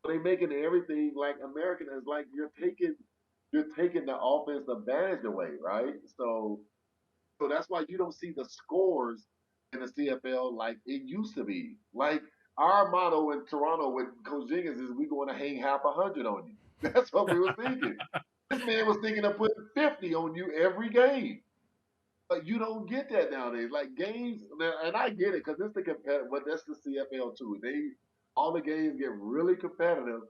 So they making everything like American. It's like you're taking the offense advantage away, right? So that's why you don't see the scores in the CFL like it used to be. Like our motto in Toronto with Coach Jenkins is we going to hang half 100 on you. That's what we was thinking. This man was thinking of putting 50 on you every game. But you don't get that nowadays. Like games, and I get it because it's the competitive, but that's the CFL too. All the games get really competitive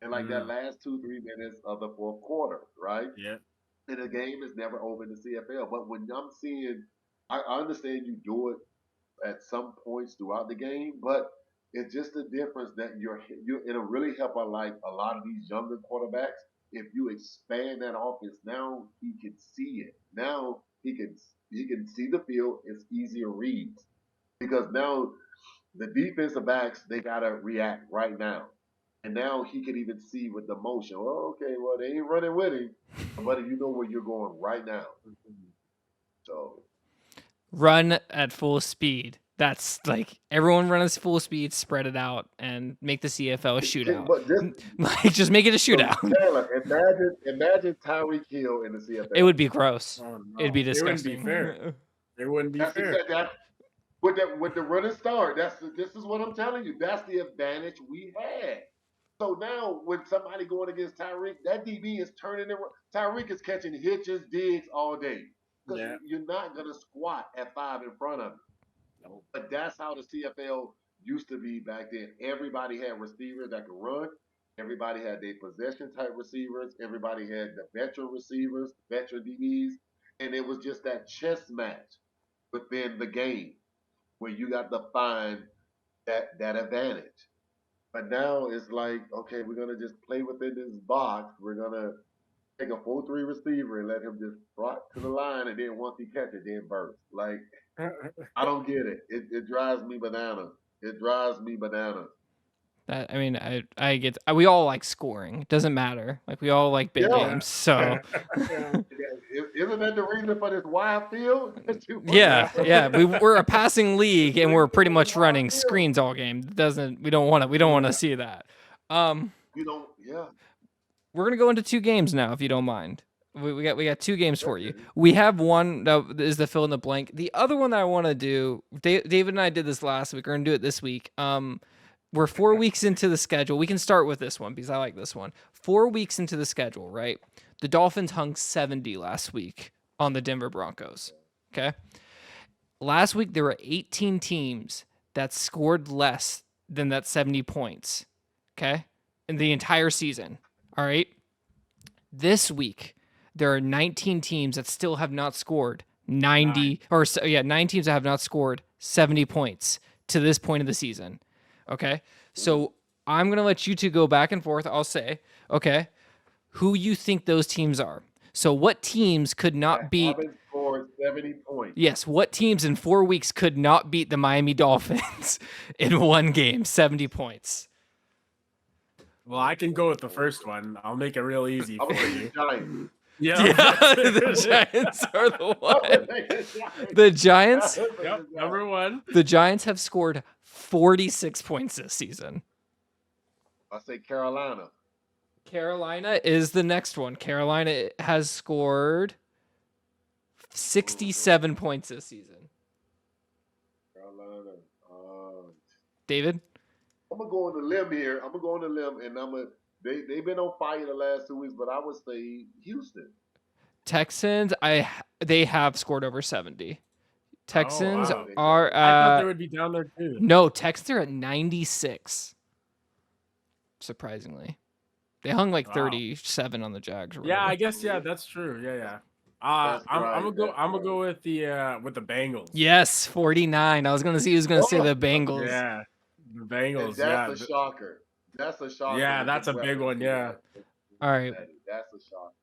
in like that mhm, last 2-3 minutes of the fourth quarter, right? yeah, And the game is never over in the CFL. But when I'm seeing, I understand you do it at some points throughout the game, but it's just the difference that it'll really help a lot of these younger quarterbacks if you expand that offense. Now he can see it. Now he can see the field. It's easier reads because now the defensive backs they gotta react right now. And now he can even see with the motion. Oh, okay, well they ain't running with him, but you know where you're going right now. mhm. So Run at full speed. That's like everyone run at full speed, spread it out, and make the CFL a shootout. but just Like just make it a so shootout. Chandler, imagine Tyreek Hill in the It CFL. would be gross. Oh It'd be no, it wouldn't be fair. disgusting. It wouldn't be That's fair. exactly that with the running start. This is what I'm telling you. That's the advantage we had. So now when somebody going against Tyreek, that DB is turning it. Tyreek is catching hitches, digs all day because Yeah. you're not gonna squat at 5 in front of him. No. But that's how the CFL used to be back then. Everybody had receivers that could run. Everybody had their possession type receivers. Everybody had the veteran receivers, veteran DBs, and it was just that chess match within the game where you got to find that advantage. But now it's like, okay, we're gonna just play within this box. We're gonna take a 4-3 receiver and let him just trot to the line, and then once he catches, then burst. Like I don't get it. It drives me bananas. It drives me bananas. That I mean, I get we all like scoring. It doesn't matter. Like we all like big Yeah. games. So Yeah. Isn't that the reason for this wide field? yeah, yeah. We're a passing league and we're pretty much Wide running field. screens all game. Doesn't we don't want to Yeah. see that. Um, Yeah. we're gonna go into two games now, if you don't mind. We got two games for you. Okay. We have one that is the fill in the blank. The other one that I want to do, David and I did this last week. We're gonna do it this week. We're 4 weeks into the schedule. We can start with this one because I like this one. 4 weeks into the schedule, right? The Dolphins hung 70 last week on the Denver Broncos. Okay. Last week there were 18 teams that scored less than that 70 points. Okay. In the entire season. All right. This week, there are 19 teams that still have not scored 90 9 teams that have not scored 70 points to this point of the season. Okay? So, I'm going to let you two go back and forth. I'll say, okay, who you think those teams are. So, what teams could not beat Haven't scored 70 points. Yes, what teams in 4 weeks could not beat the Miami Dolphins in one game, 70 points? Well, I can go with the first one. I'll make it real easy I'm for gonna take you. the Giants. Yeah, the Giants are the one. The Giants. Yep, number one. The Giants have scored 46 points this season. I say Carolina. Carolina is the next one. Carolina has scored 67 points this season. Carolina. David? I'm gonna go on the limb here. And they've been on fire the last 2 weeks, but I would say Houston. Texans, they have scored over 70. Texans wow. are I thought they would be down there too. No, Texans are at 96. Surprisingly. They hung like 37 on the Jags. Yeah, I guess that's true. Yeah. I'm gonna go with the Bengals. Yes, 49. I was gonna see who's gonna say the Bengals. Yeah, the Bengals. And that's a shocker. That's a shocker. Yeah, that's a big one. Yeah. All right. That's a shocker.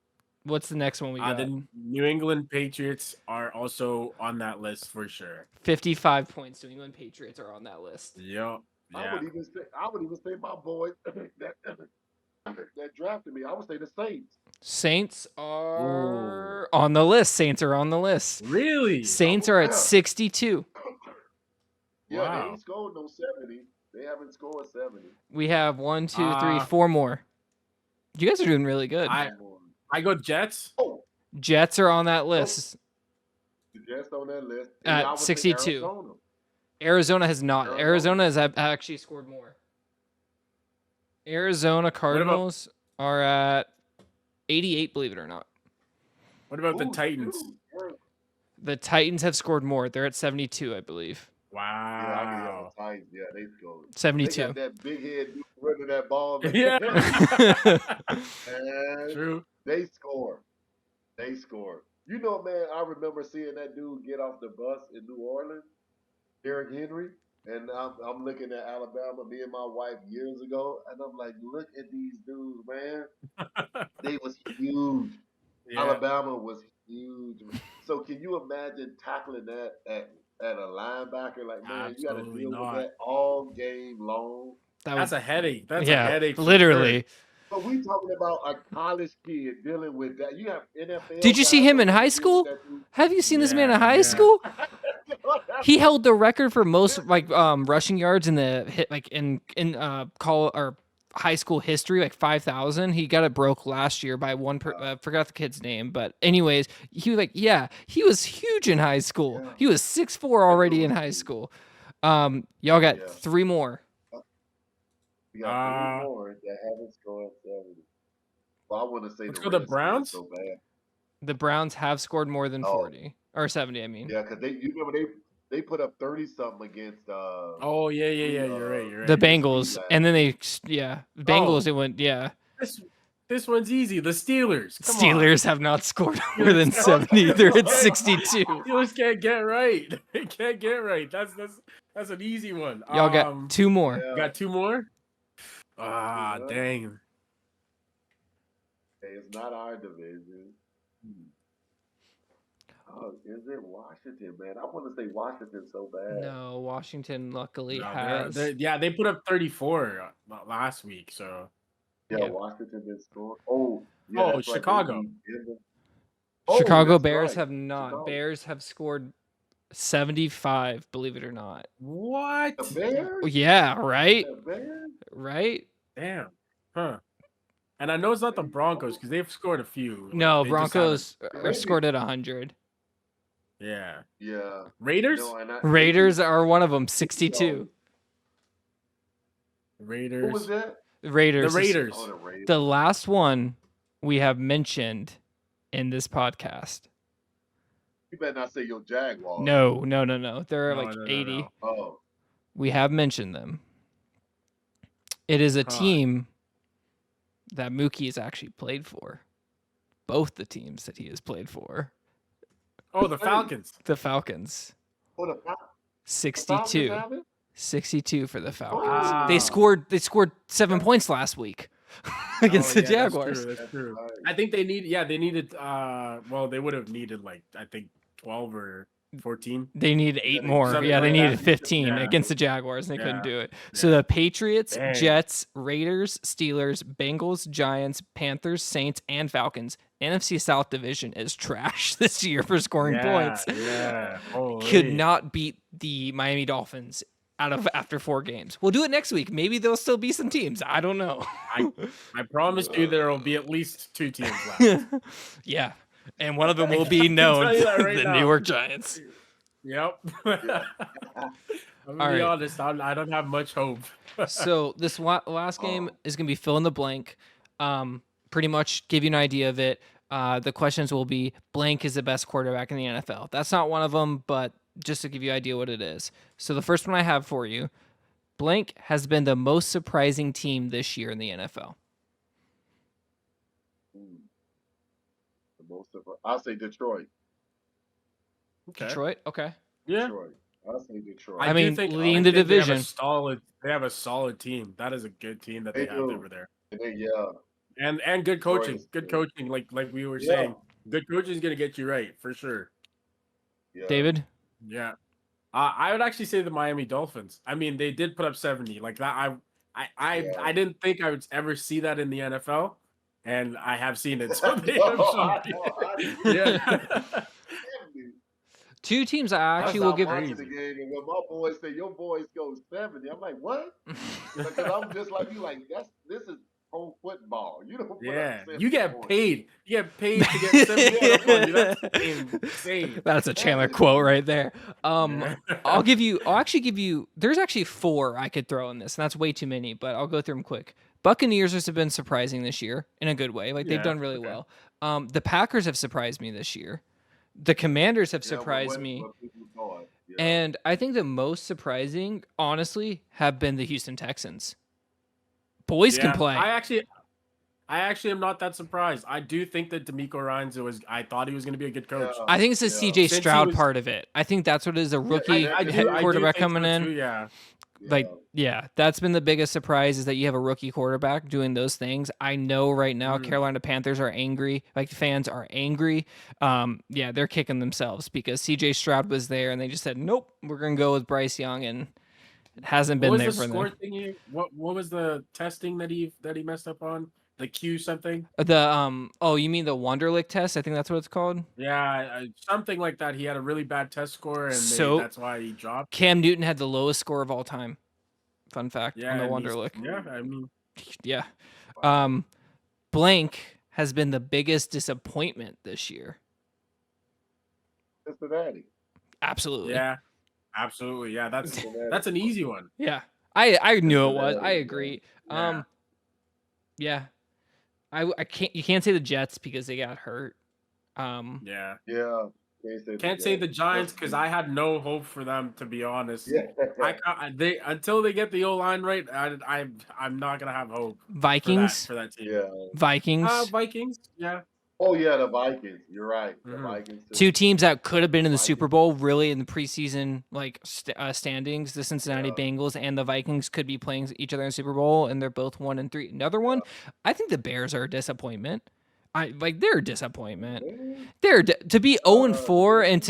What's the next one we got? The New England Patriots are also on that list for sure. 55 points. New England Patriots are on that list. Yep. Yeah. I would even say my boy that drafted me. I would say the Saints. Saints are on the list. Saints are on the list. Really? Saints are at 62. Yeah, they ain't scored no 70. They haven't scored 70. We have 1, 2, 3, 4 more. You guys are doing really good. I go Jets. Oh, Jets are on that list. The Jets on that list. At 62. Arizona has not. Arizona has actually scored more. Arizona Cardinals are at 88, believe it or not. What about the Titans? The Titans have scored more. They're at 72, I believe. Wow. Yeah, Titans. Yeah, they scored. 72. They got that big head running that ball. Yeah. And True. They score. You know, man, I remember seeing that dude get off the bus in New Orleans, Derrick Henry, and I'm looking at Alabama, me and my wife years ago, and I'm like, look at these dudes, man. They was huge. Yeah. Alabama was huge. So can you imagine tackling that at a linebacker? Like, man, you got to deal with that all game long. That's a headache. That's a headache. Literally. But we talking about a college kid dealing with that. You have NFL. Did you see him in high school? Have you seen this man in high school? He held the record for most rushing yards in the high school history, like 5,000. He got it broke last year by one. Forgot the kid's name, but anyways, he was huge in high school. Yeah. He was 6'4" already in high school. Y'all got 3 more. We got 3 more that haven't scored 70. Well, I want to say the Browns. So bad. The Browns have scored more than 40 or 70. I mean, yeah, because you remember they put up 30 something against. Oh yeah. You're right. The Bengals, and then Bengals. It went This one's easy. The Steelers. Steelers have not scored more than 70. They're at 62. Steelers can't get right. They can't get right. That's an easy one. Y'all got 2 more. Yeah. Got 2 more? Dang. Hey, it's not our division. Oh, is it Washington, man? I want to say Washington so bad. No, Washington luckily has. They put up 34 last week, so. Yeah, Washington did score. Chicago. Chicago Bears have not. Chicago. Bears have scored 75, believe it or not. What? The Bears? Yeah, right? The Bears? Right? Damn. Huh. And I know it's not the Broncos because they've scored a few. No, Broncos are scored at 100. Yeah. Yeah. Raiders? Raiders are one of them, 62. Raiders. Who was that? Raiders. The Raiders. Oh, the Raiders. The last one we have mentioned in this podcast. You better not say your Jaguars. No. They're 80. No. Oh. We have mentioned them. It is a team that Mookie has actually played for. Both the teams that he has played for. Oh, the Falcons. The Falcons. Oh, the Falcons. 62. The Falcons 62 for the Falcons. Wow. They scored 7 points last week against the Jaguars. That's true. I think they needed they would have needed 12 or 14. They needed 8 more. Yeah, they needed 15 against the Jaguars, and they couldn't do it. So the Patriots, Jets, Raiders, Steelers, Bengals, Giants, Panthers, Saints, and Falcons NFC South division is trash this year for scoring points. Yeah. Could not beat the Miami Dolphins after 4 games. We'll do it next week. Maybe there'll still be some teams. I don't know. I promise you there will be at least 2 teams left. Yeah. And one of them will be known, the New York Giants. Yep. Yeah. I'm gonna be honest, I don't have much hope. So this last game is going to be fill in the blank. Pretty much give you an idea of it. The questions will be blank is the best quarterback in the NFL. That's not one of them, but just to give you an idea what it is. So the first one I have for you, blank has been the most surprising team this year in the NFL. I'll say Detroit. Okay. Detroit? Okay. Yeah. Detroit. I'll say Detroit. I mean, leading the division. They have a solid team. That is a good team that they have over there. Yeah. And good coaching. Good coaching, like we were saying. Good coaching is gonna get you right for sure. Yeah. David? Yeah. I would actually say the Miami Dolphins. I mean, they did put up 70. Like that, I didn't think I would ever see that in the NFL, and I have seen it. So they have yeah. 2 teams I actually will give. The game, and when my boys say your boys go 70, I'm like, what? Because I'm just like you. Like this is pro football. You don't. You get paid. You get paid to get 70 points. That's insane. That's a Chandler quote right there. I'll actually give you. There's actually 4 I could throw in this, and that's way too many. But I'll go through them quick. Buccaneers have been surprising this year in a good way. Like they've done really well. The Packers have surprised me this year. The Commanders have surprised me. And I think the most surprising, honestly, have been the Houston Texans. Boys can play. I actually am not that surprised. I do think that DeMeco Ryans I thought he was going to be a good coach. I think it's the CJ Stroud part of it. I think that's what it is. A rookie quarterback coming in. Too, that's been the biggest surprise is that you have a rookie quarterback doing those things. I know right now Carolina Panthers are angry. Like fans are angry. They're kicking themselves because CJ Stroud was there and they just said, nope, we're going to go with Bryce Young, and it hasn't been there for them. What was the testing that he messed up on? The Q something? You mean the Wonderlic test? I think that's what it's called. Yeah, something like that. He had a really bad test score, and that's why he dropped. Cam Newton had the lowest score of all time. Fun fact on the Wonderlic. Yeah. Blank has been the biggest disappointment this year. Cincinnati. Absolutely. Yeah. Absolutely. Yeah, that's an easy one. Yeah. I knew it was. I agree. Yeah. I can't. You can't say the Jets because they got hurt. Yeah. Can't say the Giants because I had no hope for them, to be honest. Yeah. Until they get the O-line right, I'm not gonna have hope. Vikings for that team. Yeah. Vikings. Yeah. Oh yeah, the Vikings. You're right. The Vikings. Too. 2 teams that could have been in the Super Bowl, really in the preseason standings. The Cincinnati Bengals and the Vikings could be playing each other in the Super Bowl, and they're both 1-3. Another one, I think the Bears are a disappointment. They're a disappointment. They're to be 0-4 and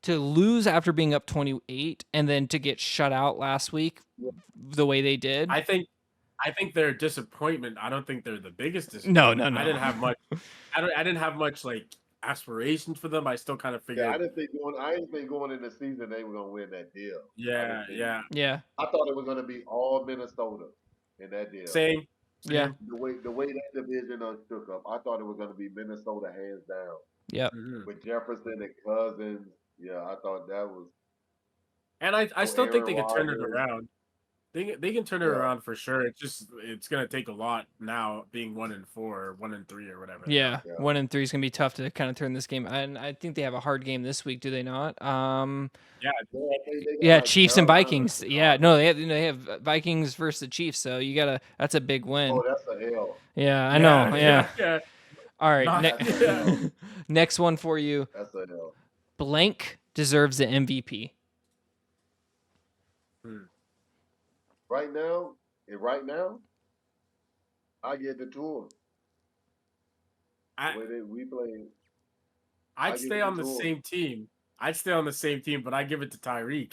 to lose after being up 28 and then to get shut out last week the way they did. I think they're a disappointment. I don't think they're the biggest disappointment. No. I didn't have much. I didn't have much like aspirations for them. I still kind of figured. I didn't think going in the season they were gonna win that deal. Yeah. I thought it was gonna be all Minnesota in that deal. Same. Yeah. The way that division shook up, I thought it was gonna be Minnesota hands down. Yep. With Jefferson and Cousins, I thought that was. And I still think they can turn it around. They can turn it around for sure. It's gonna take a lot now, being 1-4 or 1-3 or whatever. Yeah. 1-3 is gonna be tough to kind of turn this game. And I think they have a hard game this week, do they not? Chiefs and Vikings. Yeah, no, they have Vikings versus the Chiefs, so that's a big win. Oh, that's a L. Yeah, I know. Yeah. All right, next one for you. That's a L. Blank deserves the MVP. Right now, I get the tour. We play. I'd stay on the same team. But I give it to Tyreek.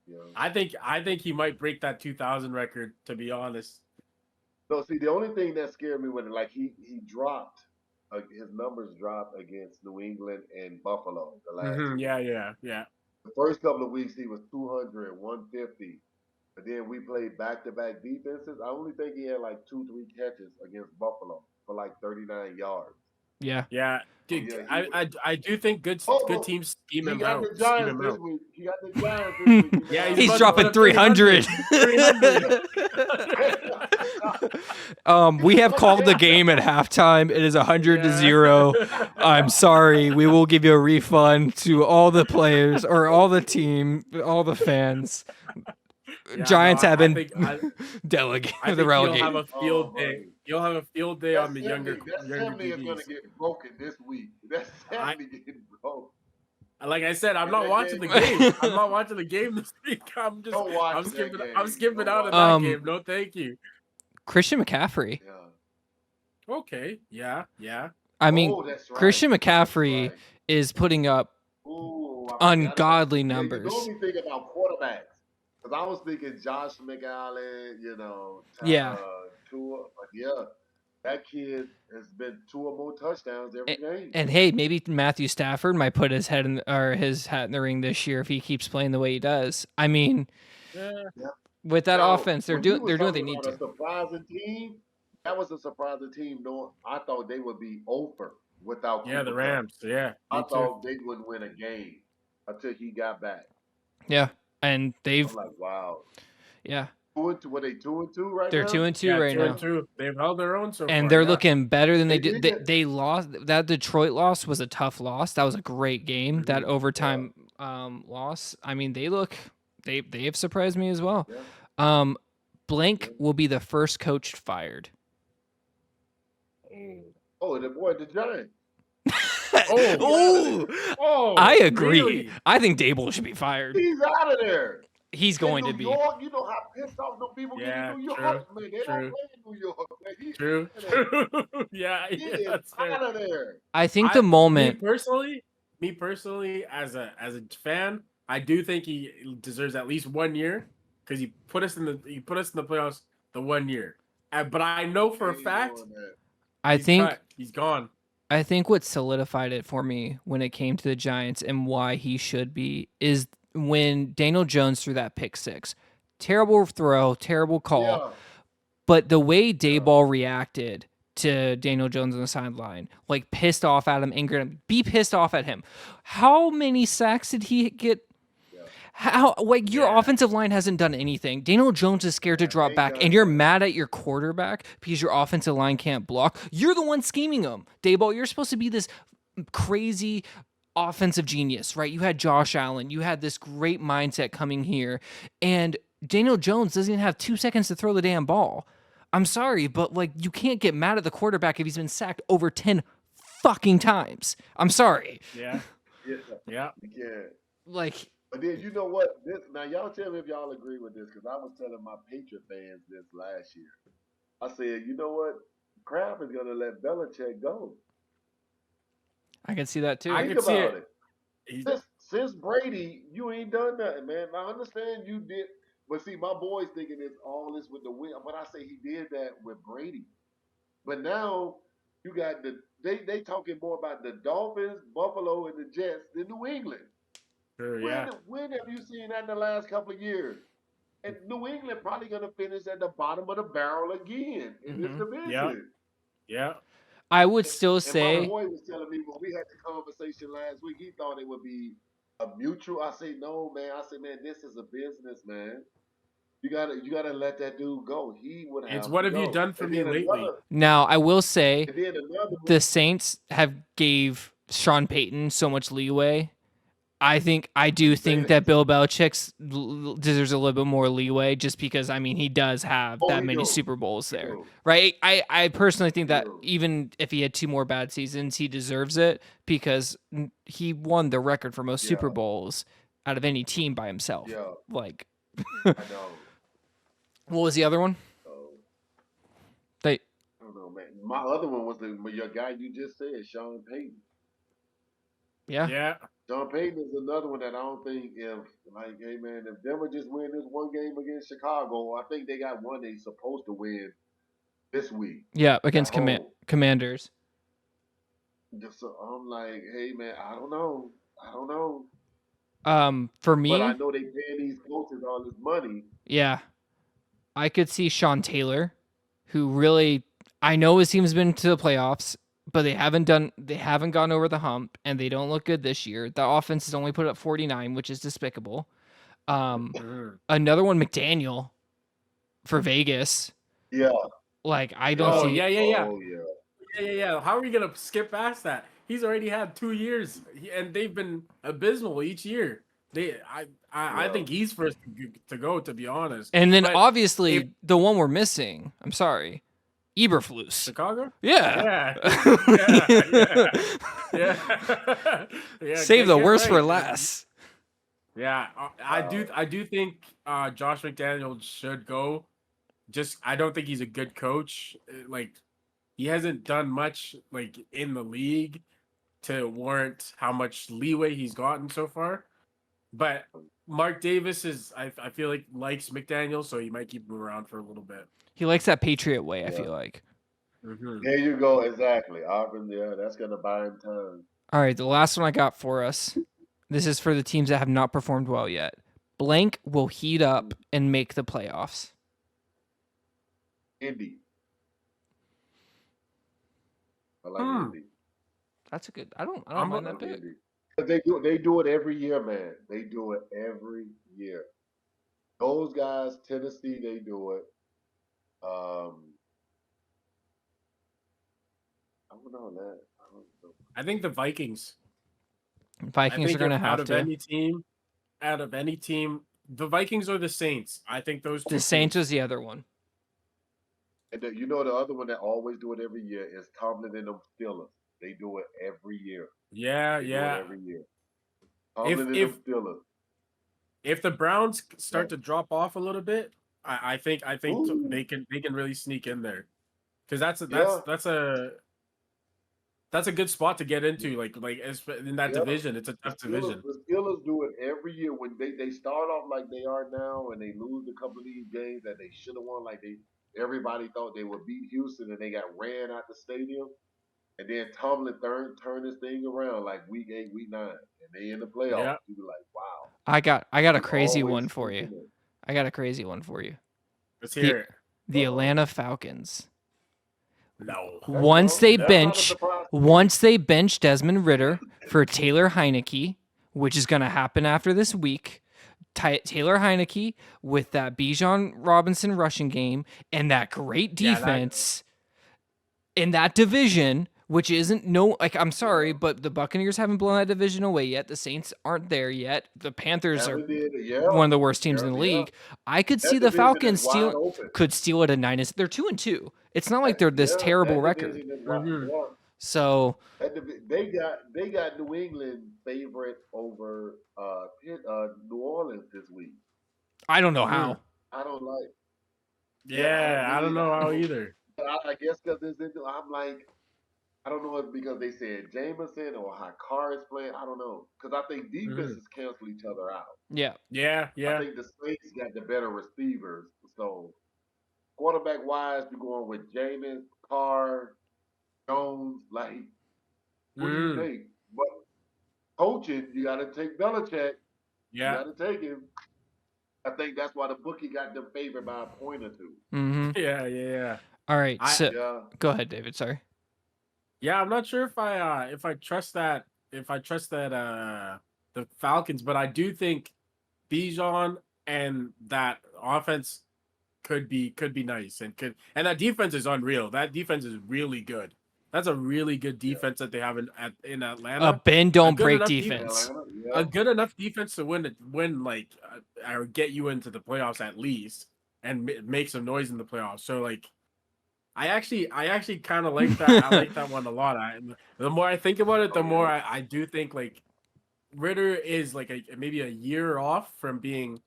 Yeah. I think he might break that 2000 record, to be honest. No, see, the only thing that scared me when he dropped his numbers dropped against New England and Buffalo the last 2 Yeah, weeks. yeah. The first couple of weeks he was 200, 150. But then we played back-to-back defenses. I only think he had like 2-3 catches against Buffalo for like 39 yards. Yeah. Yeah. Oh, Dude, yeah, I do think good oh, teams scheme he him got out. the Scheme Giants him this out. week. He got the Giants this week. He may Yeah, have he's He's about to dropping put up 300. 300. We have called the game at halftime. It is 100-0. I'm sorry. We will give you a refund to all the players or all the team, all the fans. Yeah, Giants no, have I been think delegated. I The think you'll relegated. have a field day. buddy. You'll have a field day That on the younger 70 is going DBs. to get broken this week. That 70 getting broke. Like I said, I'm And not that watching the game- game. I'm not watching the game this week. I'm Don't watch I'm that skipping game. I'm skipping Don't out of watch that it. game. No, thank you. Christian McCaffrey. Yeah. Okay. Yeah. I mean, Oh, that's right. Christian McCaffrey That's right. is putting up Ooh, I forgot ungodly about- numbers. Yeah, you normally think about quarterbacks. Because I was thinking Josh McAllen, Yeah. Tua. But yeah, that kid has been 2 or more touchdowns every game. And hey, maybe Matthew Stafford might put his hat in the ring this year if he keeps playing the way he does. I mean, with that offense, they're doing what they need to. A surprising team. That was a surprising team. No, I thought they would be over without. Yeah, the Cooper Rams. Kupp. Yeah, I thought they wouldn't win a game until he got back. Yeah, and they've I'm like, wow. Yeah. Were they 2-2 right They're now? 2-2 right now. 2-2. They've held their own so far. And they're looking better than they They did. did. They lost. That Detroit loss was a tough loss. That was a great game. That overtime loss. I mean, they have surprised me as well. Yeah. Blank will be the first coach fired. Oh, the Giants. I agree. Really? I think Dable should be fired. He's out of there. He's going to New be. York, you know how pissed off the people get in New York. Man, they don't play in New York. Man. True. Yeah, He is that's fair. out of there. I think the moment. Me personally, as a fan, I do think he deserves at least 1 year because he put us in the playoffs the 1 year. But I know for a fact, he's gone. I think what solidified it for me when it came to the Giants and why he should be is when Daniel Jones threw that pick six. Terrible throw, terrible call. Yeah. But the way Dayball reacted to Daniel Jones on the sideline, like pissed off at him, angered him, be pissed off at him. How many sacks did he get? How your offensive line hasn't done anything. Daniel Jones is scared to drop back, and you're mad at your quarterback because your offensive line can't block. You're the one scheming them. Dayball, you're supposed to be this crazy offensive genius, right? You had Josh Allen. You had this great mindset coming here, and Daniel Jones doesn't even have 2 seconds to throw the damn ball. I'm sorry, but you can't get mad at the quarterback if he's been sacked over 10 fucking times. I'm sorry. Yeah. You can't. But then you know what? Now y'all tell me if y'all agree with this, because I was telling my Patriot fans this last year. I said, you know what? Kraft is gonna let Belichick go. I can see that too. I can see it. Since Brady, you ain't done nothing, man. I understand you did, but see, my boys thinking it's all this with the win. But I say he did that with Brady. But now you got they talking more about the Dolphins, Buffalo, and the Jets than New England. Sure, when have you seen that in the last couple of years? And New England probably going to finish at the bottom of the barrel again in this division. Yeah. I would still say. My boy was telling me when we had the conversation last week, he thought it would be a mutual. I say no, man. I say, man, this is a business, man. You gotta let that dude go. He would have. It's what have you done for me lately? Now I will say the Saints have gave Sean Payton so much leeway. I do think that Bill Belichick deserves a little bit more leeway just because, I mean, he does have that many Super Bowls there, right? I personally think that even if he had 2 more bad seasons, he deserves it because he won the record for most Super Bowls out of any team by himself. Yeah. I know. What was the other one? I don't know, man. My other one was your guy you just said, Sean Payton. Yeah. Sean Payton is another one that I don't think if Denver just win this one game against Chicago, I think they got one they supposed to win this week. Yeah, against Commanders. Just so I'm like, hey man, I don't know. For But I me, know they paying these coaches all this money. yeah, I could see Sean Taylor, who really, I know his team's been to the playoffs, but they haven't gone over the hump, and they don't look good this year. The offense has only put up 49, which is despicable. Another one, McDaniel for Vegas. Yeah. Like, I don't Oh, see. yeah. Oh yeah. Yeah. How are we gonna skip past that? He's already had 2 years, and they've been abysmal each year. I think he's first to go, to be honest. And then But if obviously the one we're missing. I'm sorry, Eberflus. Chicago, Yeah. yeah. Save the Get worst for right. last. Yeah, I do think Josh McDaniel should go. Just I don't think he's a good coach. Like he hasn't done much like in the league to warrant how much leeway he's gotten so far. But Mark Davis I feel like likes McDaniel, so he might keep him around for a little bit. He likes that Patriot way, I feel like. There you go. Exactly. Auburn. Yeah, that's gonna buy him time. All right, the last one I got for us. This is for the teams that have not performed well yet. Blank will heat up and make the playoffs. Indy. I like Indy. That's a good. I don't mind that pick. They do it every year, man. They do it every year. Those guys, Tennessee, they do it. I don't know that. I don't know. I think the Vikings. Vikings are going to have out of to. any team, the Vikings or the Saints. I think those two. The Saints was the other one. And you know the other one that always do it every year is Tomlin and them Steelers. They do it every year. Yeah, They do it every year. Tomlin and them Steelers. If the Browns start to drop off a little bit, I think Ooh. they can really sneak in there, because that's a good spot to get into. Like in that division, it's a tough division. The Steelers do it every year when they start off like they are now, and they lose a couple of these games that they should have won. Like everybody thought they would beat Houston, and they got ran out the stadium. And then Tomlin turned this thing around like week 8, week 9, and they in the playoffs. Yeah. You be like, wow. I got a crazy one for you. Let's hear it. The Atlanta Falcons. No. Once they bench Desmond Ritter for Taylor Heineke, which is going to happen after this week. Taylor Heineke with that Bijan Robinson rushing game and that great defense in that division, which isn't I'm sorry, but the Buccaneers haven't blown that division away yet. The Saints aren't there yet. The Panthers are one of the worst teams in the league. I could see the Falcons steal it at 9. They're 2-2. It's not like they're this terrible record. So they got New England favorite over New Orleans this week. I don't know how. I don't like. Yeah, I don't know how either. I guess because I'm like, I don't know if because they said Jameson or how Carr is playing. I don't know, because I think defenses cancel each other out. Yeah. I think the Saints got the better receivers. So quarterback wise, you're going with Jameson, Carr, Jones. Like, what do you think? But coaching, you got to take Belichick. Yeah, you got to take him. I think that's why the bookie got them favored by a point or two. Mm-hmm. Yeah. All right, go ahead, David. Sorry. Yeah, I'm not sure if I trust that the Falcons, but I do think Bijan and that offense could be nice and that defense is unreal. That defense is really good. That's a really good defense that they have in Atlanta. A bend don't break defense. A good enough defense to win like or get you into the playoffs at least and make some noise in the playoffs. So like I actually kind of like that. I like that one a lot. The more I think about it, the more I do think like Ritter is like maybe a year off from being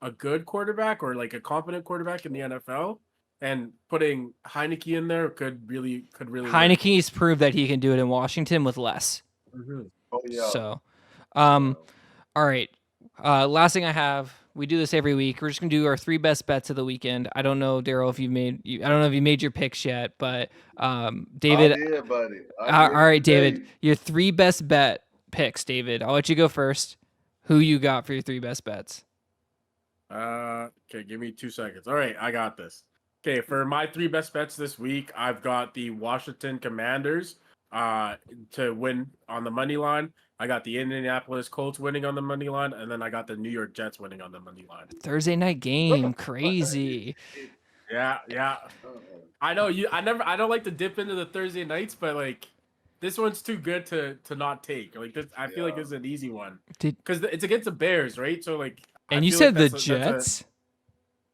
a good quarterback or like a competent quarterback in the NFL, and putting Heineke in there could really. Heineke's proved that he can do it in Washington with less. Mm-hmm. Oh yeah. So, all right. Last thing I have We do this every week. We're just gonna do our 3 best bets of the weekend. I don't know, Derrell, if I don't know if you made your picks yet, but David. I did, buddy. All right, today. David, your 3 best bet picks, David. I'll let you go first. Who you got for your 3 best bets? Okay, give me 2 seconds. All right, I got this. Okay, for my 3 best bets this week, I've got the Washington Commanders to win on the money line. I got the Indianapolis Colts winning on the money line, and then I got the New York Jets winning on the money line. Thursday night game, crazy. Yeah. I know I don't like to dip into the Thursday nights, but like this one's too good to not take. Like this, I feel like it's an easy one because it's against the Bears, right? So like, and you said the Jets.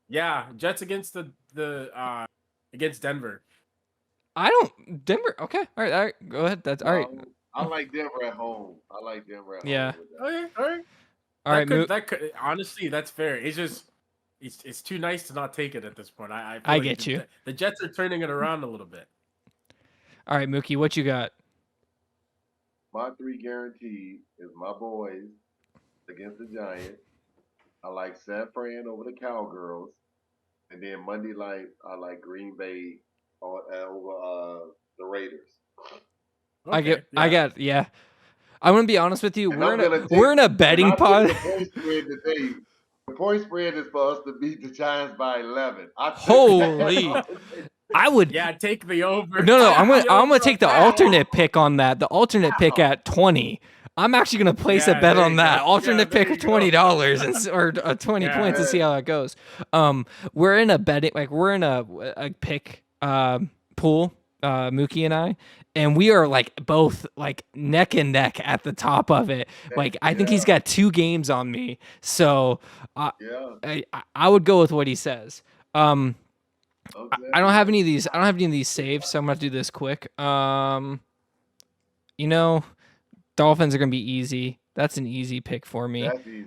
Yeah, Jets against the against Denver. Denver. Okay, all right. Go ahead. That's all right. I like Denver at home. Yeah. Okay, all right. All right. That could honestly, that's fair. It's just it's too nice to not take it at this point. I feel like get you. The Jets are turning it around a little bit. All right, Mookie, what you got? My 3 guaranteed is my boys against the Giants. I like San Fran over the Cowgirls, and then Monday night I like Green Bay over the Raiders. Okay, I got. I'm gonna be honest with you. And We're in a betting pod. The point spread is for us to beat the Giants by 11. Holy! I would. Yeah, take the over. No. I'm gonna take the alternate pick on that. The alternate pick at 20. I'm actually gonna place a bet on that alternate pick of $20 or 20 points and see how that goes. We're in a betting we're in a pick pool, Mookie and I, and we are like both like neck and neck at the top of it. Like I think he's got 2 games on me, so I would go with what he says. I don't have any of these. I don't have any of these saved, so I'm gonna do this quick. Dolphins are gonna be easy. That's an easy pick for me. That's easy.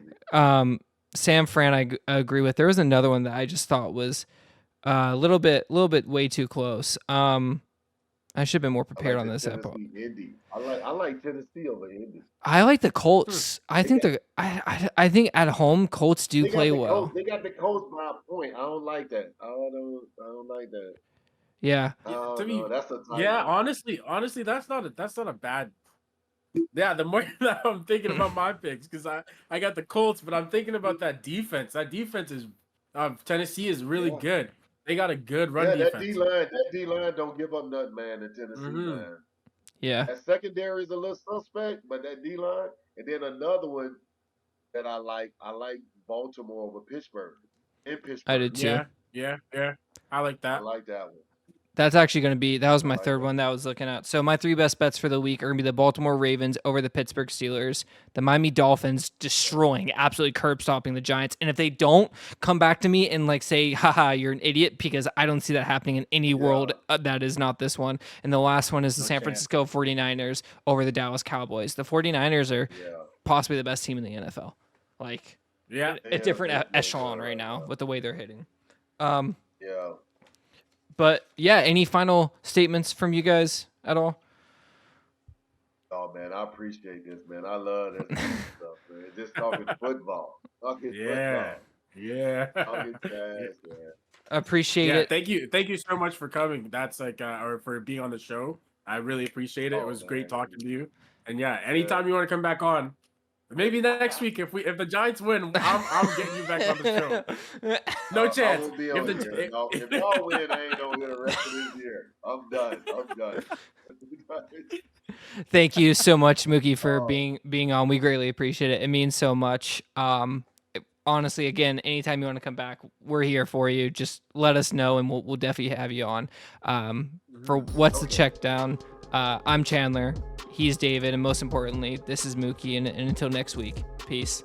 Sam Fran, I agree with. There was another one that I just thought was a little bit way too close. I should have been more prepared on this episode. I like Tennessee over Indy. I like the Colts. I think I think at home Colts do play well. They got the Colts by a point. I don't like that. I don't like that. Yeah. That's a tight honestly, that's not a bad. Yeah, the more that I'm thinking about my picks, because I got the Colts, but I'm thinking about that defense. That defense is Tennessee is really good. They got a good run defense. That D-line don't give up nothing, man, in Tennessee, man. Yeah. That secondary is a little suspect, but that D-line, and then another one that I like Baltimore over Pittsburgh. In Pittsburgh. I did too. Yeah. I like that. I like that one. That's actually going to be, that was my third one that I was looking at. So my 3 best bets for the week are going to be the Baltimore Ravens over the Pittsburgh Steelers, the Miami Dolphins absolutely curb stomping the Giants. And if they don't come back to me and like say, haha, you're an idiot, because I don't see that happening in any world that is not this one. And the last one is the San Francisco 49ers over the Dallas Cowboys. The 49ers are possibly the best team in the NFL. Like, a different echelon right now with the way they're hitting. But yeah, any final statements from you guys at all? Oh man, I appreciate this, man. I love this stuff, man. Just talking football. Talking football. Talking trash, man. Appreciate it. Thank you so much for coming. That's like or for being on the show. I really appreciate it. It was great talking to you. And anytime you want to come back on. Maybe next week, if the Giants win, I'm getting you back on the show. No chance. If y'all win, I ain't gonna win the rest of this year. I'm done. Thank you so much, Mookie, for being on. We greatly appreciate it. It means so much. Honestly, again, anytime you want to come back, we're here for you. Just let us know, and we'll definitely have you on. For What's the Check Down? I'm Chandler. He's David, and most importantly, this is Mookie. And until next week, peace.